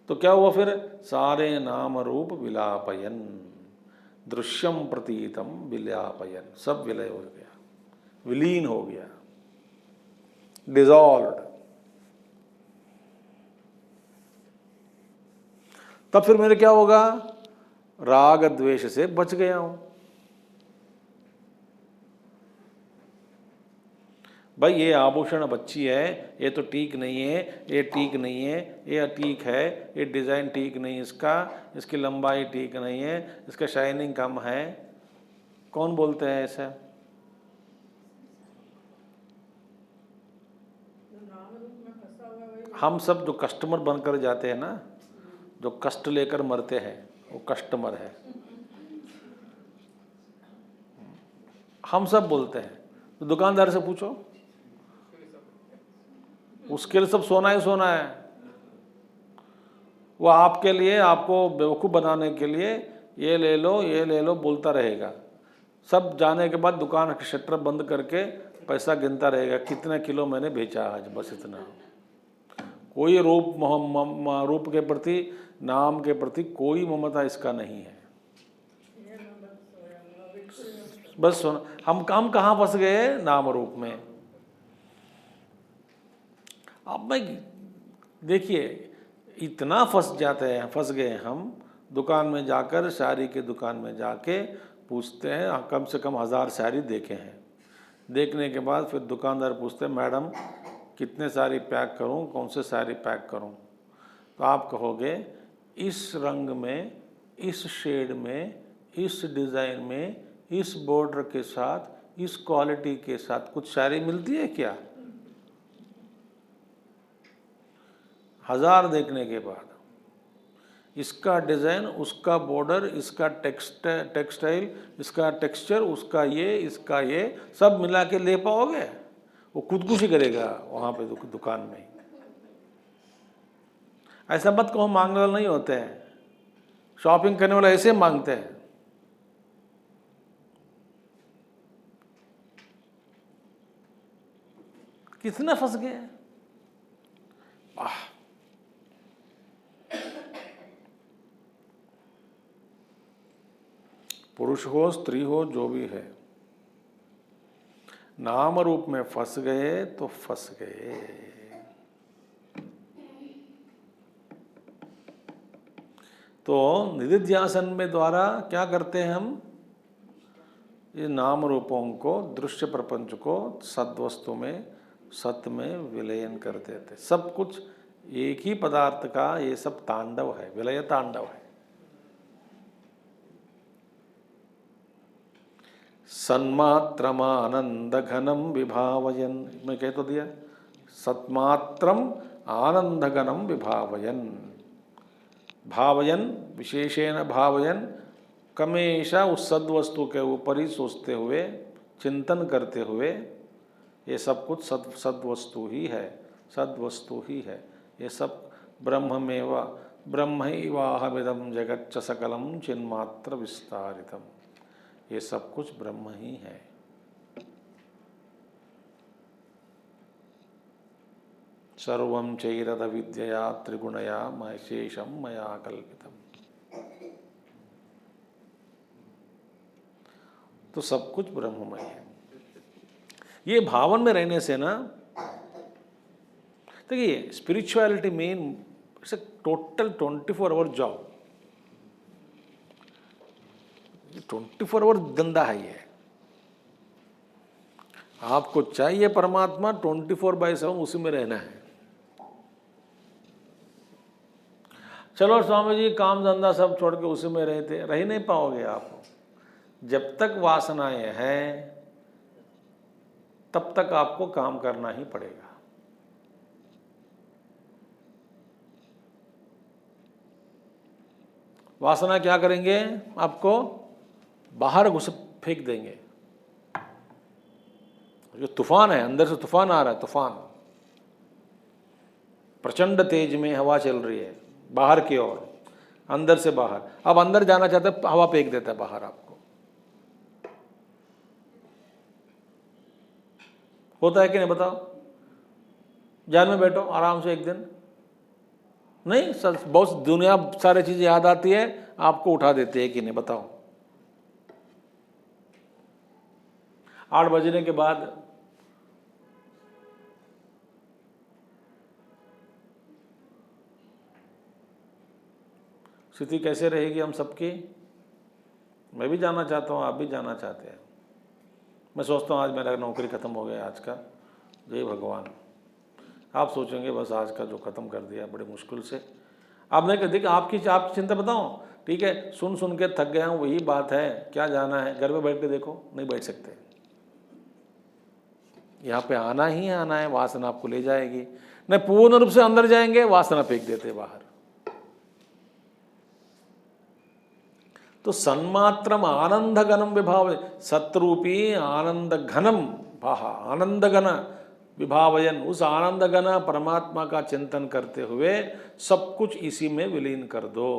तो क्या हुआ फिर? सारे नाम रूप विलापयन, दृश्यम प्रतीतम विलापयन, सब विलय हो गया, विलीन हो गया, डिसॉल्व्ड। तब फिर मेरे क्या होगा? राग द्वेष से बच गया हूं। भाई ये आभूषण बच्ची है, ये तो ठीक नहीं है, ये ठीक नहीं है, ये ठीक है, ये डिज़ाइन ठीक नहीं है, इसकी लंबाई ठीक नहीं है, इसका शाइनिंग कम है। कौन बोलते हैं ऐसा? हम सब जो कस्टमर बनकर जाते हैं ना, जो कष्ट लेकर मरते हैं, वो कस्टमर है। हम सब बोलते हैं। तो दुकानदार से पूछो, उसके लिए सब सोना ही सोना है। वो आपके लिए, आपको बेवकूफ़ बनाने के लिए ये ले लो, ये ले लो बोलता रहेगा। सब जाने के बाद दुकान के शटर बंद करके पैसा गिनता रहेगा, कितने किलो मैंने बेचा आज, बस इतना। कोई रूप के प्रति, नाम के प्रति कोई ममता इसका नहीं है। बस सुन, हम कहाँ फंस गए? नाम रूप में। अब मैं देखिए, इतना फंस गए हम, दुकान में जाकर, शायरी की दुकान में जाके पूछते हैं, कम से कम 1000 शायरी देखे हैं। देखने के बाद फिर दुकानदार पूछते हैं, मैडम कितने शायरी पैक करूं, कौन से शायरी पैक करूं? तो आप कहोगे, इस रंग में, इस शेड में, इस डिज़ाइन में, इस बॉर्डर के साथ, इस क्वालिटी के साथ कुछ शायरी मिलती है क्या? 1000 देखने के बाद, इसका डिज़ाइन, उसका बॉर्डर, इसका टेक्सटाइल, इसका टेक्सचर, उसका ये, इसका ये, सब मिला के ले पाओगे? वो खुदकुशी करेगा वहाँ पे दुकान में। ऐसा मत कहो, मांगने वाले नहीं होते हैं, शॉपिंग करने वाले ऐसे मांगते हैं। कितने फंस गए। पुरुष हो स्त्री हो जो भी है, नाम रूप में फंस गए तो फंस गए। तो निधिध्यासन में द्वारा क्या करते हैं हम, ये नाम रूपों को, दृश्य प्रपंच को सद्वस्तु में, सत्य में विलयन कर देते। सब कुछ एक ही पदार्थ का ये सब तांडव है, विलय तांडव है। सन्मात्रम आनंद घनम विभावयन, मैं कह तो दिया, सत्मात्रम आनंद घनम विभावयन, भावयन विशेषेण भावयन, हमेशा उस सद्वस्तु के ऊपर ही सोचते हुए, चिंतन करते हुए, ये सब कुछ सद्वस्तु ही है, सद्वस्तु ही है। ये सब ब्रह्ममेव ब्रह्मैवाहमिदं जगच्च सकलम चिन्मात्र विस्तारितम, ये सब कुछ ब्रह्म ही है। सर्वं चैरद विद्यया त्रिगुणया शेषम मया कल्पितम। तो सब कुछ ब्रह्ममय है। ये भावन में रहने से ना, देखिए spirituality mean it's a total 24 hour job. 24 hour धंधा है ये। आपको चाहिए परमात्मा 24/7 उसी में रहना है। चलो स्वामी जी काम धंधा सब छोड़ के उसी में रहते, रह नहीं पाओगे आप। जब तक वासनाएं हैं तब तक आपको काम करना ही पड़ेगा। वासना क्या करेंगे, आपको बाहर घुस फेंक देंगे। जो तूफान है, अंदर से तूफान आ रहा है, तूफान प्रचंड तेज में हवा चल रही है बाहर की ओर, अंदर से बाहर। अब अंदर जाना चाहते हैं, हवा फेंक देता है बाहर। आपको होता है कि नहीं बताओ? जान में बैठो आराम से एक दिन, नहीं सच बहुत दुनिया सारी चीजें याद आती है, आपको उठा देती है कि नहीं बताओ? 8 बजने के बाद स्थिति कैसे रहेगी हम सबकी? मैं भी जाना चाहता हूँ, आप भी जाना चाहते हैं। मैं सोचता हूँ आज मेरा नौकरी ख़त्म हो गया आज का, जय भगवान। आप सोचेंगे बस आज का जो ख़त्म कर दिया बड़ी मुश्किल से। आप नहीं कहते कि आपकी चिंता बताऊँ, ठीक है सुन सुन के थक गया हूँ, वही बात है, क्या जाना है, घर में बैठ के देखो, नहीं बैठ सकते। यहाँ पे आना ही आना है, वासना आपको ले जाएगी। नहीं पूर्ण रूप से अंदर जाएंगे, वासना फेंक देते बाहर। तो सन्मात्रम आनंद घनम विभाव, सतरूपी आनंद घनम आनंद घन विभावयन, उस आनंद घन परमात्मा का चिंतन करते हुए सब कुछ इसी में विलीन कर दो।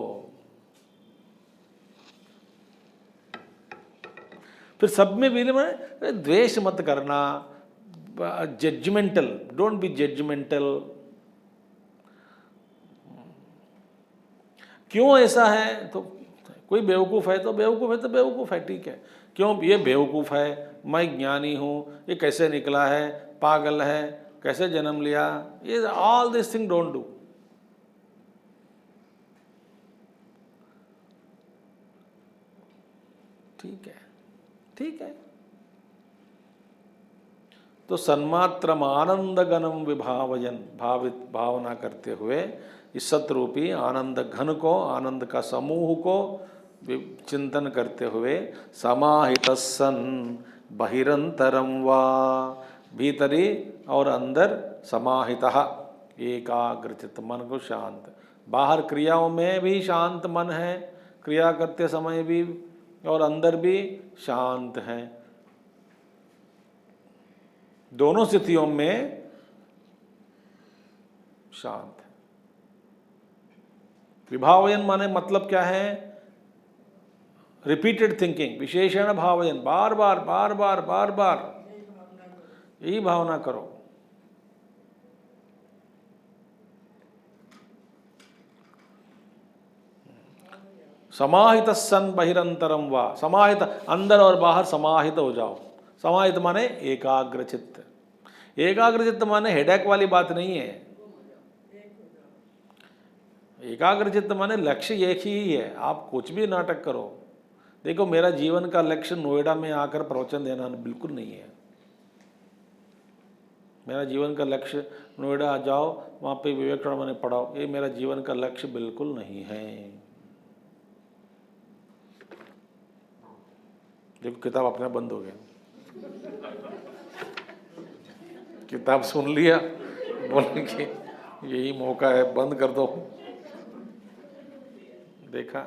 फिर सब में विलीन में द्वेष मत करना, जजमेंटल, डोंट बी जजमेंटल। क्यों ऐसा है? तो कोई बेवकूफ़ है तो बेवकूफ़ है, ठीक है। क्यों ये बेवकूफ़ है, मैं ज्ञानी हूँ, ये कैसे निकला है, पागल है, कैसे जन्म लिया, ये all this thing don't do. ठीक है, ठीक है। तो सन्मात्रम आनंद गणम विभावयन, भावना करते हुए इस सतरूपी आनंद घन को, आनंद का समूह को चिंतन करते हुए, समाहित सन बहिरंतरम वा, भीतरी और अंदर समाहित, एकाग्रचित, मन को शांत। बाहर क्रियाओं में भी शांत मन है, क्रिया करते समय भी, और अंदर भी शांत है। दोनों स्थितियों में शांत है। विभावयन माने मतलब क्या है? रिपीटेड थिंकिंग, विशेषण भावयन, बार बार बार बार बार बार यही भावना करो। समाहित सन बहिरंतरम वा, समाहित अंदर और बाहर समाहित हो जाओ। समाहित माने एकाग्रचित्त। एकाग्रचित्त माने हेडेक वाली बात नहीं है। एकाग्रचित्त माने लक्ष्य एक ही है। आप कुछ भी नाटक करो। देखो, मेरा जीवन का लक्ष्य नोएडा में आकर प्रवचन देना बिल्कुल नहीं है। मेरा जीवन का लक्ष्य नोएडा जाओ, वहाँ पे विवेकानंद में पढ़ाओ, ये मेरा जीवन का लक्ष्य बिल्कुल नहीं है। देखो, किताब अपने बंद हो गया। किताब सुन लिया, बोलने की यही मौका है, बंद कर दो। देखा,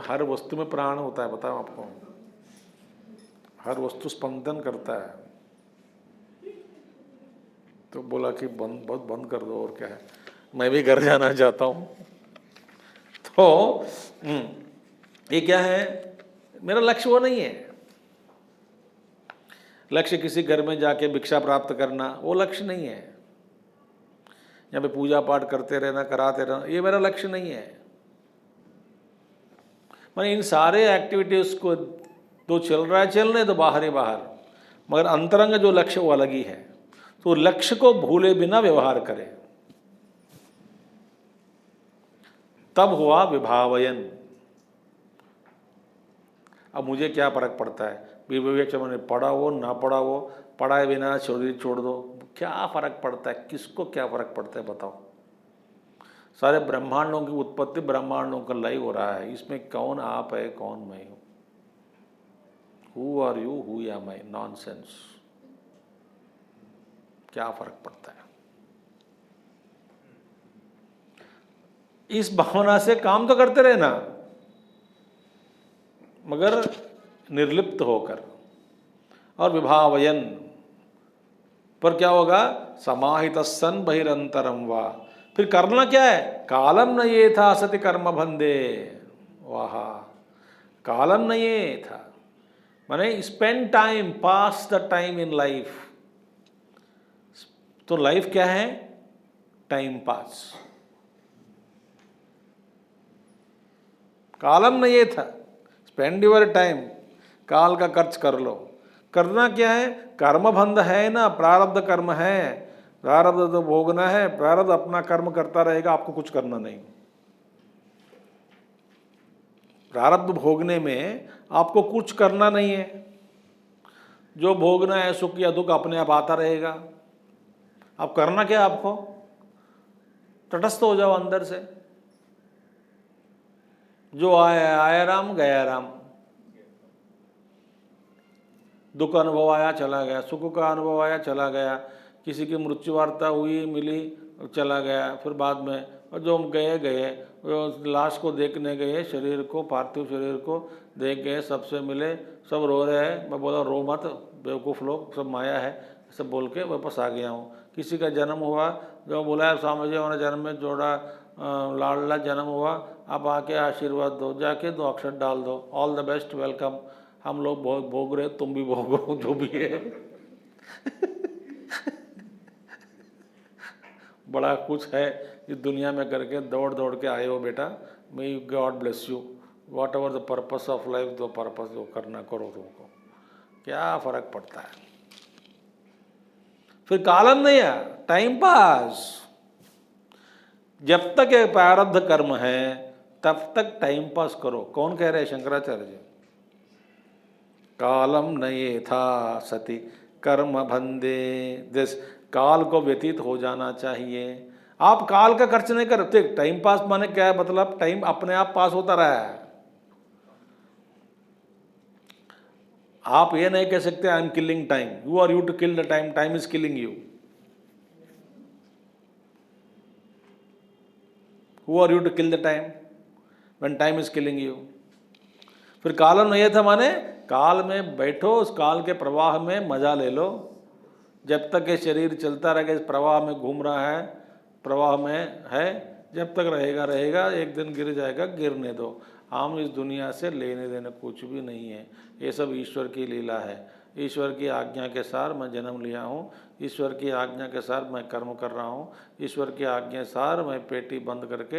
हर वस्तु में प्राण होता है, बताओ आपको। हर वस्तु स्पंदन करता है। तो बोला कि बहुत बंद कर दो, और क्या है, मैं भी घर जाना चाहता हूँ। तो ये क्या है? मेरा लक्ष्य वो नहीं है। लक्ष्य किसी घर में जाके भिक्षा प्राप्त करना, वो लक्ष्य नहीं है। यहाँ पे पूजा पाठ करते रहना, कराते रहना, ये मेरा लक्ष्य नहीं है। मैंने इन सारे एक्टिविटीज को तो चल रहा है, चलने तो बाहर ही बाहर, मगर अंतरंग जो लक्ष्य वो अलग ही है। तो लक्ष्य को भूले बिना व्यवहार करें, तब हुआ विभावयन। अब मुझे क्या फर्क पड़ता है, विवेक ने पढ़ा हो ना पढ़ा हो, पढ़ाए बिना शरीर छोड़ दो, क्या फर्क पड़ता है? किसको क्या फर्क पड़ता है बताओ? सारे ब्रह्मांडों की उत्पत्ति ब्रह्मांडों का लय हो रहा है। इसमें कौन आप है, कौन मैं हूं? Who are you, who am I? Nonsense. क्या फर्क पड़ता है? इस भावना से काम तो करते रहना, मगर निर्लिप्त होकर। और विभावयन पर क्या होगा? समाहित सन बहिरंतरम वा। फिर करना क्या है? कालम न ये था सति कर्म बंधे। वाह, कालम न ये था माने spend time, pass the time in life. तो लाइफ क्या है? Time pass. कालम न ये था, स्पेंड योर टाइम, काल का खर्च कर लो। करना क्या है? कर्म बंध है ना, प्रारब्ध कर्म है, प्रारब्ध तो भोगना है। प्रारब्ध अपना कर्म करता रहेगा, आपको कुछ करना नहीं। प्रारब्ध भोगने में आपको कुछ करना नहीं है। जो भोगना है, सुख या दुख, अपने आप आता रहेगा। अब करना क्या है आपको? तटस्थ हो जाओ अंदर से। जो आया आया राम, गया राम। दुख अनुभव आया, चला गया। सुख का अनुभव आया, चला गया। किसी की मृत्यु वार्ता हुई, मिली, चला गया। फिर बाद में जो गए गए, लाश को देखने गए, शरीर को, पार्थिव शरीर को देख गए, सबसे मिले, सब रो रहे हैं। मैं बोला रो मत बेवकूफ़ लोग, सब माया है, सब बोल के वापस आ गया हूँ। किसी का जन्म हुआ, जो बोला स्वामी जी हमारे जन्म में जोड़ा लाडला जन्म हुआ, आप आके आशीर्वाद दो, जाके 2 अक्षर डाल दो, ऑल द बेस्ट, वेलकम। हम लोग भोग रहे, तुम भी भोगो जो भी है। बड़ा कुछ है इस दुनिया में करके, दौड़ दौड़ के आए हो बेटा। May God bless you. What ever the purpose of life, दो पर्पस जो करना करो, तुमको क्या फर्क पड़ता है? फिर कालम नहीं है, टाइम पास। जब तक ये प्रारब्ध कर्म है तब तक टाइम पास करो। कौन कह रहे हैं? शंकराचार्य जी। कालम नये था सति कर्म बंधे। जिस काल को व्यतीत हो जाना चाहिए। आप काल का खर्च नहीं करते। टाइम पास माने क्या है? मतलब टाइम अपने आप पास होता रहा है। आप ये नहीं कह सकते I am killing time. You are you to kill the time, time is killing you. Who are you to kill the time when time is killing you? फिर कालम नहीं था माने काल में बैठो, उस काल के प्रवाह में मजा ले लो। जब तक ये शरीर चलता रहेगा, इस प्रवाह में घूम रहा है, प्रवाह में है, जब तक रहेगा रहेगा, एक दिन गिर जाएगा, गिरने दो। हम इस दुनिया से लेने देने कुछ भी नहीं है, ये सब ईश्वर की लीला है। ईश्वर की आज्ञा के सार मैं जन्म लिया हूँ, ईश्वर की आज्ञा के सार मैं कर्म कर रहा हूँ, ईश्वर की आज्ञा सार मैं पेटी बंद करके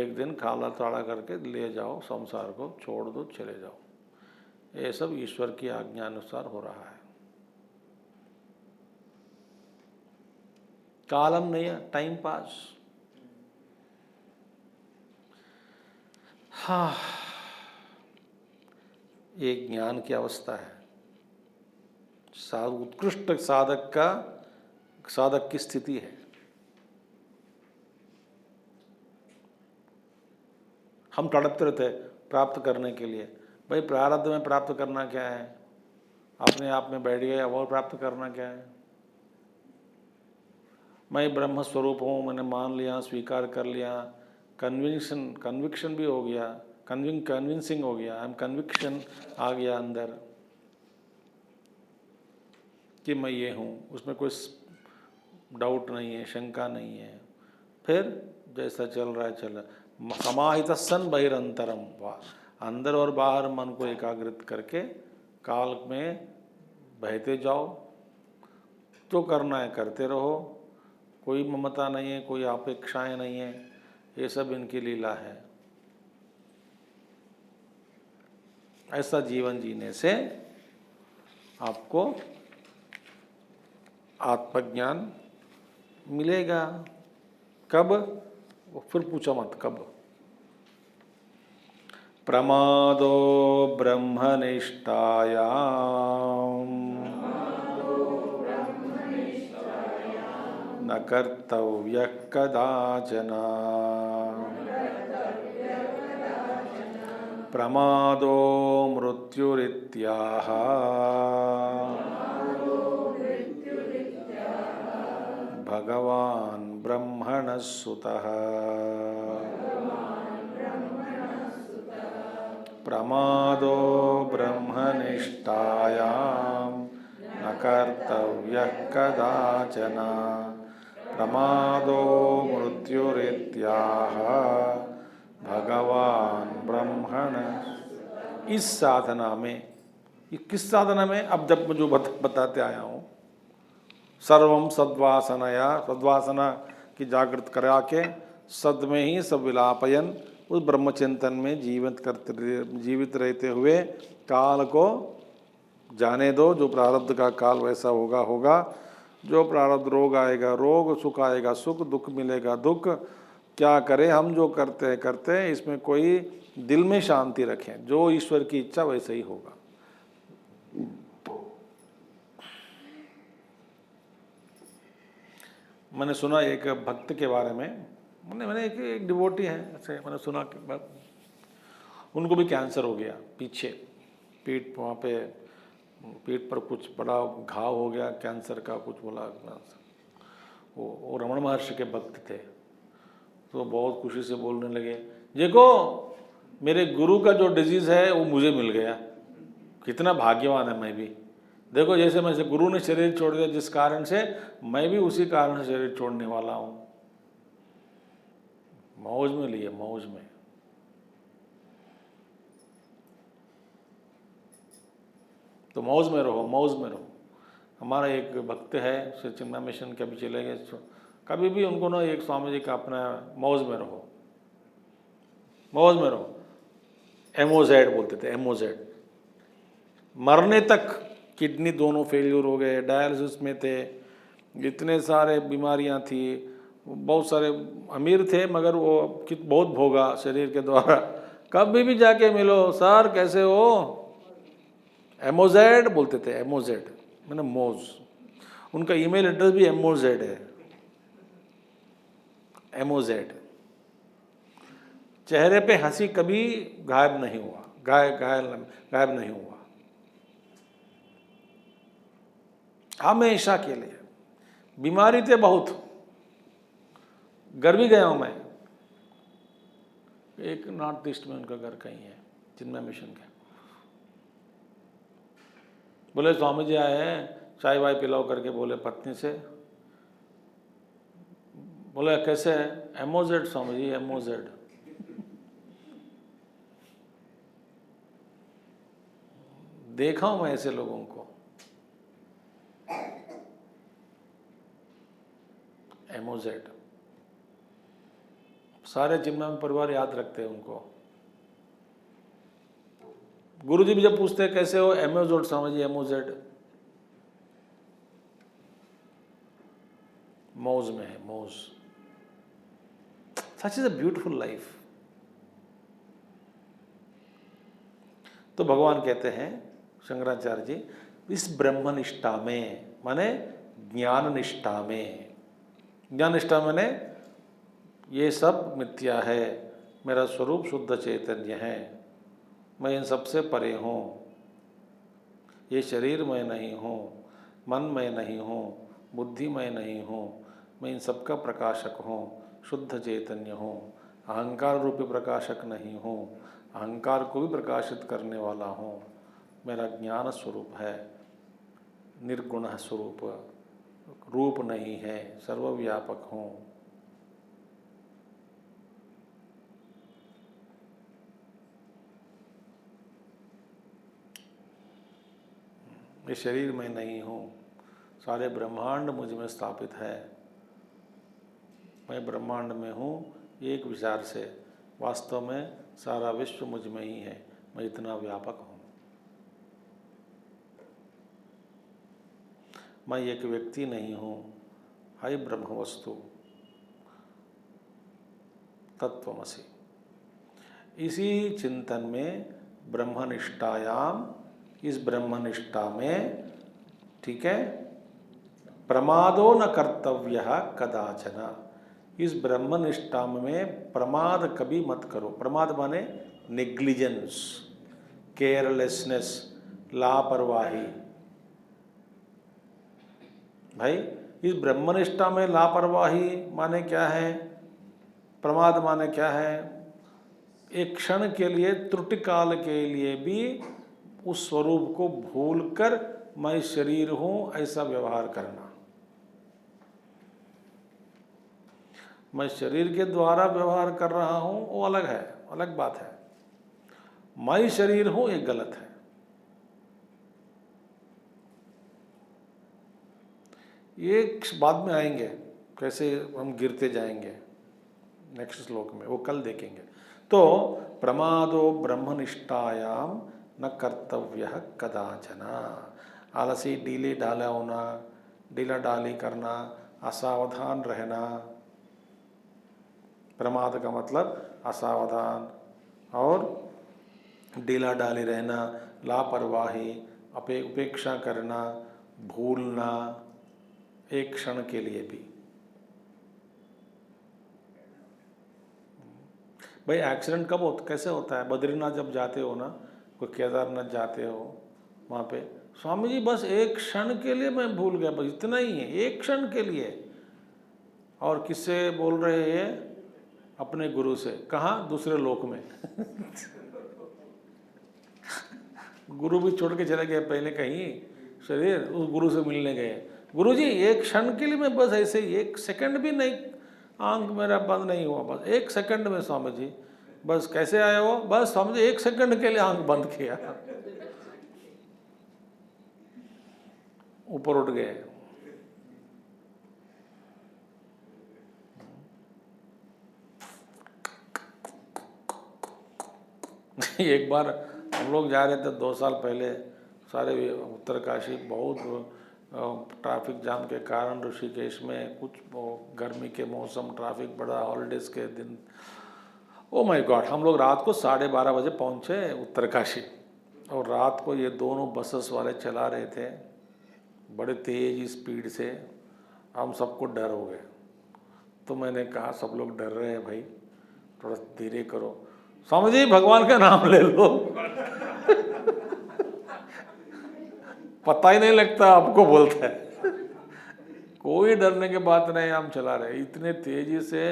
एक दिन खाला ताड़ा करके ले जाओ, संसार को छोड़ दो, चले जाओ। ये सब ईश्वर की आज्ञा अनुसार हो रहा है। कालम नहीं है, टाइम पास। हाँ, एक ज्ञान की अवस्था है। उत्कृष्ट साधक की स्थिति है। हम तड़पते रहते प्राप्त करने के लिए। भाई प्रारब्ध में प्राप्त करना क्या है? अपने आप में बैठ गए, और प्राप्त करना क्या है? मैं ब्रह्म स्वरूप हूँ, मैंने मान लिया, स्वीकार कर लिया, कन्विक्शन भी हो गया, कन्विंसिंग हो गया, कन्विक्शन आ गया अंदर कि मैं ये हूँ, उसमें कोई डाउट नहीं है, शंका नहीं है। फिर जैसा चल रहा है चल रहा है। समाहित सन बहिरंतरम, वाह, अंदर और बाहर मन को एकाग्रित करके काल में बहते जाओ। जो करना है करते रहो, कोई ममता नहीं है, कोई अपेक्षाएं नहीं है, ये सब इनकी लीला है। ऐसा जीवन जीने से आपको आत्मज्ञान मिलेगा। कब? वो फिर पूछा मत कब। प्रमादो ब्रह्मनिष्ठायां न कर्तव्यः कदाचन। प्रमादो मृत्युरित्याह भगवान् ब्रह्मणः सुतः। प्रमादो ब्रह्मनिष्ठायां न कर्तव्यः कदाचन। प्रमादो मृत्युरित्याह भगवान् ब्रह्मणः। इस साधना में, ये किस साधना में? अब जब मैं जो बताते आया हूँ, सर्वम सद्वासनया, सद्वासना की जागृत करा के सद में ही सब विलापयन, उस ब्रह्मचिंतन में जीवित रहते हुए काल को जाने दो। जो प्रारब्ध का काल वैसा होगा होगा, जो प्रारब्ध रोग आएगा रोग, सुख आएगा सुख, दुख मिलेगा दुख। क्या करें हम? जो करते हैं करते हैं, इसमें कोई दिल में शांति रखें, जो ईश्वर की इच्छा वैसे ही होगा। मैंने सुना एक भक्त के बारे में, मैंने एक डिवोटी है, ऐसे मैंने सुना कि उनको भी कैंसर हो गया पीछे, पीठ, वहाँ पे पीठ पर कुछ बड़ा घाव हो गया कैंसर का, कुछ बोला। वो रमण महर्षि के भक्त थे, तो बहुत खुशी से बोलने लगे, देखो मेरे गुरु का जो डिजीज़ है वो मुझे मिल गया, कितना भाग्यवान है मैं भी। देखो जैसे मैं से गुरु ने शरीर छोड़ दिया जिस कारण से, मैं भी उसी कारण से शरीर छोड़ने वाला हूँ। मौज में लिए, मौज में। तो मौज में रहो, मौज में रहो। हमारा एक भक्त है, चिन्मय मिशन के, अभी चले गए, कभी भी उनको ना एक स्वामी जी का अपना, मौज में रहो, मौज में रहो। एमोजेड बोलते थे, एमोजेड। मरने तक किडनी दोनों फेल्यूर हो गए, डायलिसिस में थे, इतने सारे बीमारियां थी, बहुत सारे अमीर थे मगर वो बहुत भोगा शरीर के द्वारा। कभी भी जाके मिलो, सर कैसे हो? एमोजेड बोलते थे, एमोजेड मैंने मौज। उनका ईमेल एड्रेस भी एमोजेड है, एमोजेड। चेहरे पे हंसी कभी गायब नहीं हुआ, गायब नहीं हुआ, हमेशा के लिए। बीमारी थे बहुत, घर भी गया हूं मैं, एक नॉर्थ ईस्ट में उनका घर कहीं है, चिन्मय मिशन के। बोले स्वामी जी आए हैं, चाय वाय पिलाओ करके बोले पत्नी से। बोले कैसे है? एमोजेड स्वामी जी, एमोजेड। देखा हूं मैं ऐसे लोगों को, एमोजेड। सारे चिन्मय परिवार याद रखते हैं उनको। गुरुजी भी जब पूछते हैं कैसे हो, एमोजेड स्वामी जी, एमोजेड। मौज में है, मौज। Such is a beautiful life. तो भगवान कहते हैं शंकराचार्य जी, इस ब्रह्मनिष्ठा में माने ज्ञान निष्ठा में, ज्ञान निष्ठा माने ये सब मिथ्या है, मेरा स्वरूप शुद्ध चैतन्य है, मैं इन सबसे परे हूँ, ये शरीर मैं नहीं हूँ, मन मैं नहीं हूँ, बुद्धि मैं नहीं हूँ, मैं इन सबका प्रकाशक हूँ, शुद्ध चैतन्य हूँ, अहंकार रूपी प्रकाशक नहीं हूँ, अहंकार को भी प्रकाशित करने वाला हूँ, मेरा ज्ञान स्वरूप है, निर्गुण स्वरूप, रूप नहीं है, सर्वव्यापक हूँ। ये शरीर में नहीं हूँ, सारे ब्रह्मांड मुझ में स्थापित है, मैं ब्रह्मांड में हूँ एक विचार से, वास्तव में सारा विश्व मुझ में ही है, मैं इतना व्यापक हूँ। मैं एक व्यक्ति नहीं हूँ, हाय ब्रह्म वस्तु तत्वमसि। इसी चिंतन में ब्रह्मनिष्ठायाम, इस ब्रह्मनिष्ठा में, ठीक है, प्रमादो न कर्तव्य कदाचन, इस ब्रह्मनिष्ठा में प्रमाद कभी मत करो। प्रमाद माने नेग्लिजेंस, केयरलेसनेस, लापरवाही। भाई इस ब्रह्मनिष्ठा में लापरवाही माने क्या है, प्रमाद माने क्या है? एक क्षण के लिए, त्रुटि काल के लिए भी उस स्वरूप को भूलकर मैं शरीर हूं ऐसा व्यवहार करना। मैं शरीर के द्वारा व्यवहार कर रहा हूं वो अलग है, अलग बात है। मैं शरीर हूं एक गलत है। ये बाद में आएंगे कैसे हम गिरते जाएंगे नेक्स्ट श्लोक में, वो कल देखेंगे। तो प्रमादो ब्रह्मनिष्ठायाम न कर्तव्य कदाचन, आलसी डीले डाला होना, डीला डाली करना, असावधान रहना। प्रमाद का मतलब असावधान और डीला डाली रहना, लापरवाही, उपेक्षा करना, भूलना एक क्षण के लिए भी। भाई एक्सीडेंट कब होता, कैसे होता है? बद्रीनाथ जब जाते हो ना, कोई केदारनाथ जाते हो, वहाँ पे स्वामी जी बस एक क्षण के लिए मैं भूल गया, बस इतना ही है, एक क्षण के लिए। और किससे बोल रहे हैं? अपने गुरु से। कहाँ? दूसरे लोक में। गुरु भी छोड़ के चले गए पहले कहीं शरीर, उस गुरु से मिलने गए। गुरु जी एक क्षण के लिए मैं बस ऐसे ही, एक सेकंड भी नहीं, आंख मेरा बंद नहीं हुआ, बस एक सेकंड में स्वामी जी। बस कैसे आए हो? बस स्वामी जी एक सेकंड के लिए आंख बंद किया, ऊपर उठ गए। एक बार हम लोग जा रहे थे 2 साल पहले, सारे उत्तरकाशी, बहुत ट्रैफिक जाम के कारण ऋषिकेश में, कुछ गर्मी के मौसम, ट्रैफिक बड़ा, हॉलीडेज के दिन। ओ माय गॉड, हम लोग रात को 12:30 बजे पहुँचे उत्तरकाशी, और रात को ये दोनों बसेस वाले चला रहे थे बड़े तेज स्पीड से। हम सबको डर हो गए, तो मैंने कहा सब लोग डर रहे हैं भाई, थोड़ा धीरे करो। स्वामी जी भगवान का नाम ले लो। पता ही नहीं लगता आपको, बोलता है। कोई डरने की बात नहीं, हम चला रहे इतने तेजी से।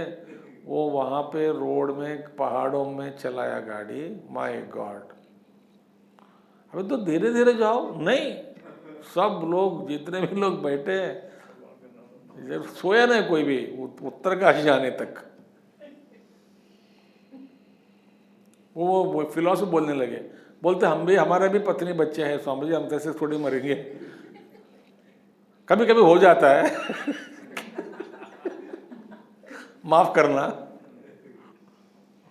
वो वहाँ पे रोड में, पहाड़ों में चलाया गाड़ी, माय गॉड। अबे तो धीरे धीरे जाओ। नहीं, सब लोग जितने भी लोग बैठे जब सोया नहीं कोई भी उत्तरकाशी जाने तक। वो फिलॉसफी बोलने लगे, बोलते हम भी, हमारे भी पत्नी बच्चे हैं स्वामी जी, हम जैसे थोड़ी मरेंगे, कभी कभी हो जाता है माफ करना।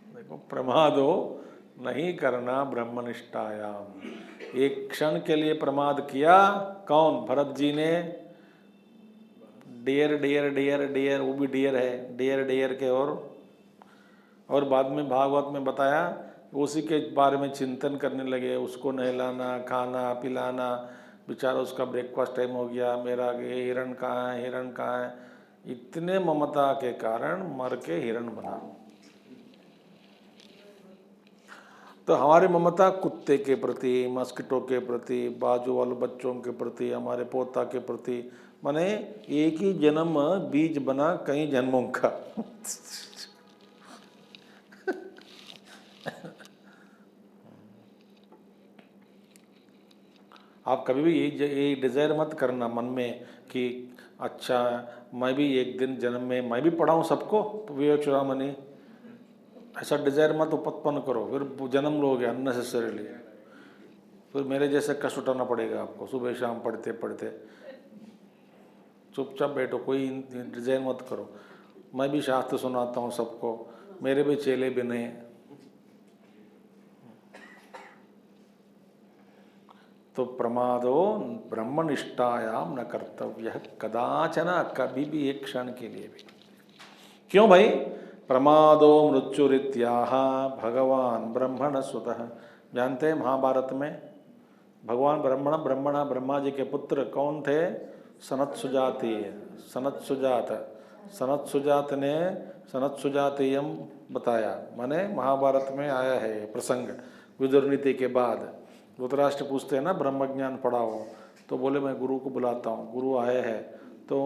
देखो, प्रमादो नहीं करना ब्रह्मनिष्ठायाम। एक क्षण के लिए प्रमाद किया, कौन? भरत जी ने। डियर डियर डियर डियर, वो भी डियर है, डियर डियर के। और बाद में भागवत में बताया, उसी के बारे में चिंतन करने लगे, उसको नहलाना, खाना पिलाना, बेचारा उसका ब्रेकफास्ट टाइम हो गया, मेरा ये हिरण कहाँ है, हिरण कहाँ है। इतने ममता के कारण मर के हिरण बना। तो हमारी ममता कुत्ते के प्रति, मस्किटो के प्रति, बाजू वाले बच्चों के प्रति, हमारे पोता के प्रति, माने एक ही जन्म बीज बना कई जन्मों का। आप कभी भी यही डिज़ायर मत करना मन में कि अच्छा मैं भी एक दिन जन्म में मैं भी पढ़ाऊँ सबको, विवेक चूड़ामणि। ऐसा डिज़ायर मत उत्पन्न करो, फिर जन्म लोगे अननेसेसरीली, फिर मेरे जैसे कष्ट उठाना पड़ेगा आपको सुबह शाम पढ़ते पढ़ते। चुपचाप बैठो, कोई डिज़ायर मत करो। मैं भी शास्त्र सुनाता हूँ सबको, मेरे भी चेले भी नहीं। तो प्रमादो ब्रह्मनिष्ठायाम न कर्तव्य कदाचन, कभी भी एक क्षण के लिए भी। क्यों भाई? प्रमादो मृत्युरित्याह भगवान ब्रह्मण सुतः। जानते हैं महाभारत में भगवान ब्रह्मा जी के पुत्र कौन थे? सनत सुजाति। सनत सुजात ने सनत सुजातीयम बताया, माने महाभारत में आया है ये प्रसंग। विदुर नीति के बाद धृतराष्ट्र पूछते हैं ना, ब्रह्म ज्ञान पढ़ाओ, तो बोले मैं गुरु को बुलाता हूँ। गुरु आए हैं तो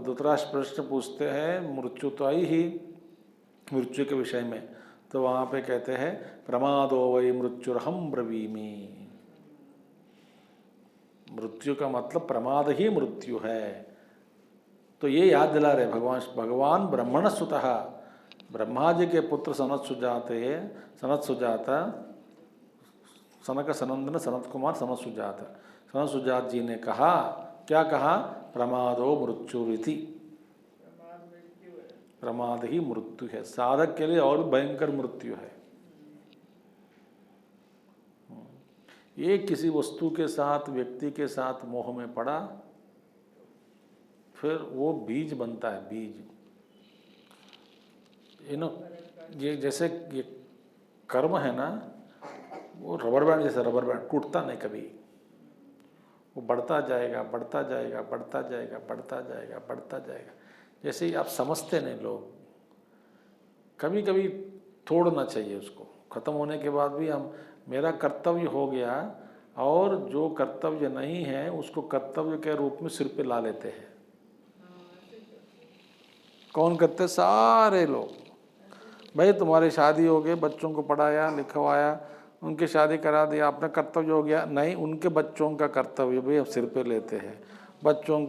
धृतराष्ट्र प्रश्न पूछते हैं, मृत्यु तो आई ही, मृत्यु के विषय में। तो वहाँ पे कहते हैं प्रमादो वै मृत्युरहम ब्रवीमि। मृत्यु का मतलब प्रमाद ही मृत्यु है। तो ये याद दिला रहे भगवान ब्रह्मण सुतः, ब्रह्मा जी के पुत्र सनत सुजाता, सनक सनंदन सनत कुमार सनत सुजात जी ने कहा, क्या कहा? प्रमादो मृत्युरिति। प्रमाद ही मृत्यु है, साधक के लिए और भयंकर मृत्यु है। ये किसी वस्तु के साथ, व्यक्ति के साथ मोह में पड़ा, फिर वो बीज बनता है, बीज। ये जैसे ये कर्म है ना, वो रबर बैंड जैसे, रबर बैंड टूटता नहीं कभी, वो बढ़ता जाएगा बढ़ता जाएगा बढ़ता जाएगा बढ़ता जाएगा बढ़ता जाएगा। जैसे ही आप समझते नहीं लोग, कभी कभी तोड़ना चाहिए उसको। ख़त्म होने के बाद भी हम, मेरा कर्तव्य हो गया, और जो कर्तव्य नहीं है उसको कर्तव्य के रूप में सिर पे ला लेते हैं। कौन करते? सारे लोग। भाई तुम्हारी शादी हो गई, बच्चों को पढ़ाया लिखवाया, उनकी शादी करा दिया, अपना कर्तव्य हो गया। नहीं, उनके बच्चों का कर्तव्य भी अब सिर पे लेते हैं, बच्चों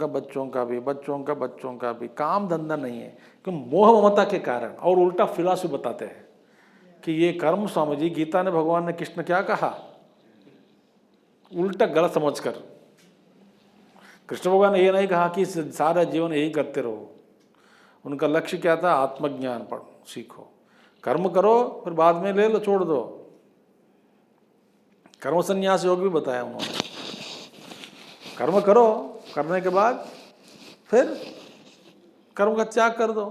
का भी। काम धंधा नहीं है, कि मोह ममता के कारण। और उल्टा फिलॉसफी बताते हैं कि ये कर्म, स्वामी जी गीता ने, भगवान ने, कृष्ण क्या कहा, उल्टा गलत समझकर। कृष्ण भगवान ने ये नहीं कहा कि सारा जीवन यही करते रहो। उनका लक्ष्य क्या था? आत्मज्ञान पढ़ो, सीखो, कर्म करो, फिर बाद में ले लो, छोड़ दो। कर्म संन्यास योग भी बताया उन्होंने। कर्म करो, करने के बाद फिर कर्म का त्याग कर दो।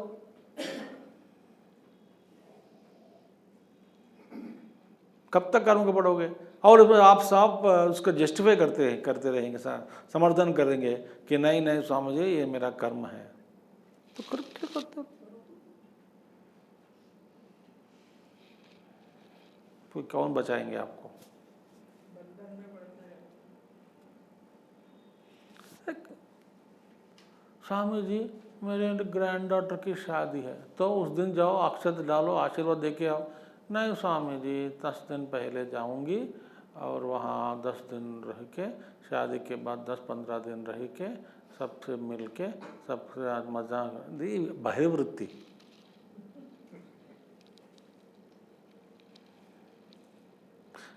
कब तक कर्म को पढ़ोगे? और उसमें आप सब उसका जस्टिफाई करते रहेंगे, समर्थन करेंगे कि नहीं नहीं स्वामी जी ये मेरा कर्म है। तो करते फिर कौन बचाएंगे आपको? स्वामी जी मेरे ग्रैंड डॉटर की शादी है, तो उस दिन जाओ, अक्षत डालो, आशीर्वाद दे के आओ। नहीं स्वामी जी 10 दिन पहले जाऊंगी, और वहाँ 10 दिन रह के, शादी के बाद 10-15 दिन रह के सबसे मिलके सबसे आज मजा दी बहिर्वृत्ति।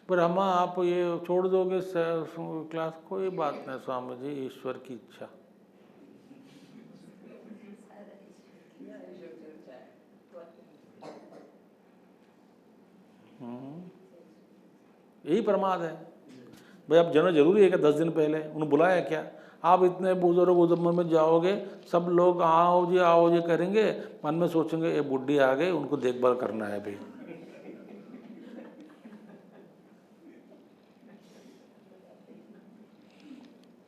पर हम आप ये छोड़ दोगे क्लास, कोई बात नहीं स्वामी जी, ईश्वर की इच्छा। यही प्रमाद है भाई। अब जाना जरूरी है कि 10 दिन पहले उन्होंने बुलाया क्या? आप इतने बुजुर्ग उधम में जाओगे, सब लोग आओ जी करेंगे, मन में सोचेंगे ये बुढ़ी आ गई, उनको देखभाल करना है भाई।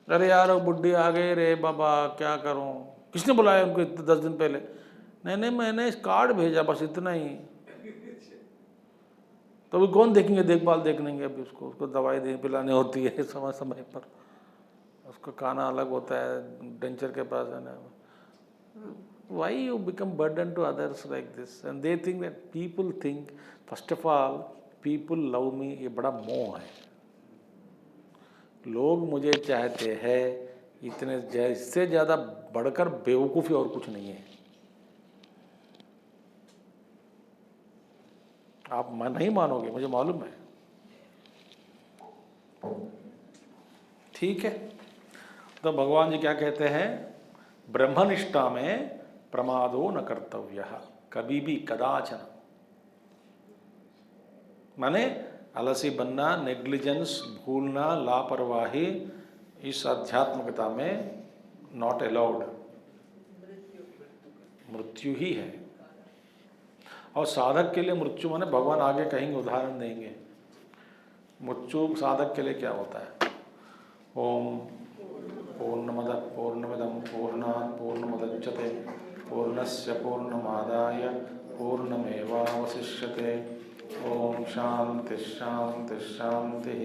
अरे यार वो बुढ़ी आ गई रे बाबा, क्या करूं? किसने बुलाया उनको इतने 10 दिन पहले? नहीं मैंने इस कार्ड भेजा, बस इतना ही। तो अभी कौन देखेंगे, देखभाल देखेंगे अभी उसको दवाई दे पिलानी होती है समय समय पर, उसका खाना अलग होता है, डेंचर के पास है ना। Why you become burden to others like this? And they think that people think, first of all, people love me, ये बड़ा मोह है। लोग मुझे चाहते हैं, इतने इससे ज़्यादा बढ़कर बेवकूफ़ी और कुछ नहीं है। आप नहीं मानोगे, मुझे मालूम है। ठीक है, तो भगवान जी क्या कहते हैं? ब्रह्मनिष्ठा में प्रमादो न कर्तव्य, कभी भी कदाचन। माने आलसी बनना, नेग्लिजेंस, भूलना, लापरवाही, इस आध्यात्मिकता में नॉट अलाउड। मृत्यु ही है। और साधक के लिए मृत्यु माने, भगवान आगे कहेंगे, उदाहरण देंगे। मृत्यु साधक के लिए क्या होता है? ओम पूर्णमदः पूर्णमिदं पूर्णात् पूर्णमुदच्यते पूर्णस्य पूर्णमादाय पूर्णमेवावशिष्यते। ओम शांति शांति शांति।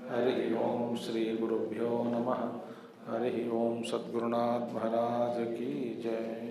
हरि ओम श्री गुरुभ्यो नमः। हरि ओम सद्गुरुनाथ महाराज की जय।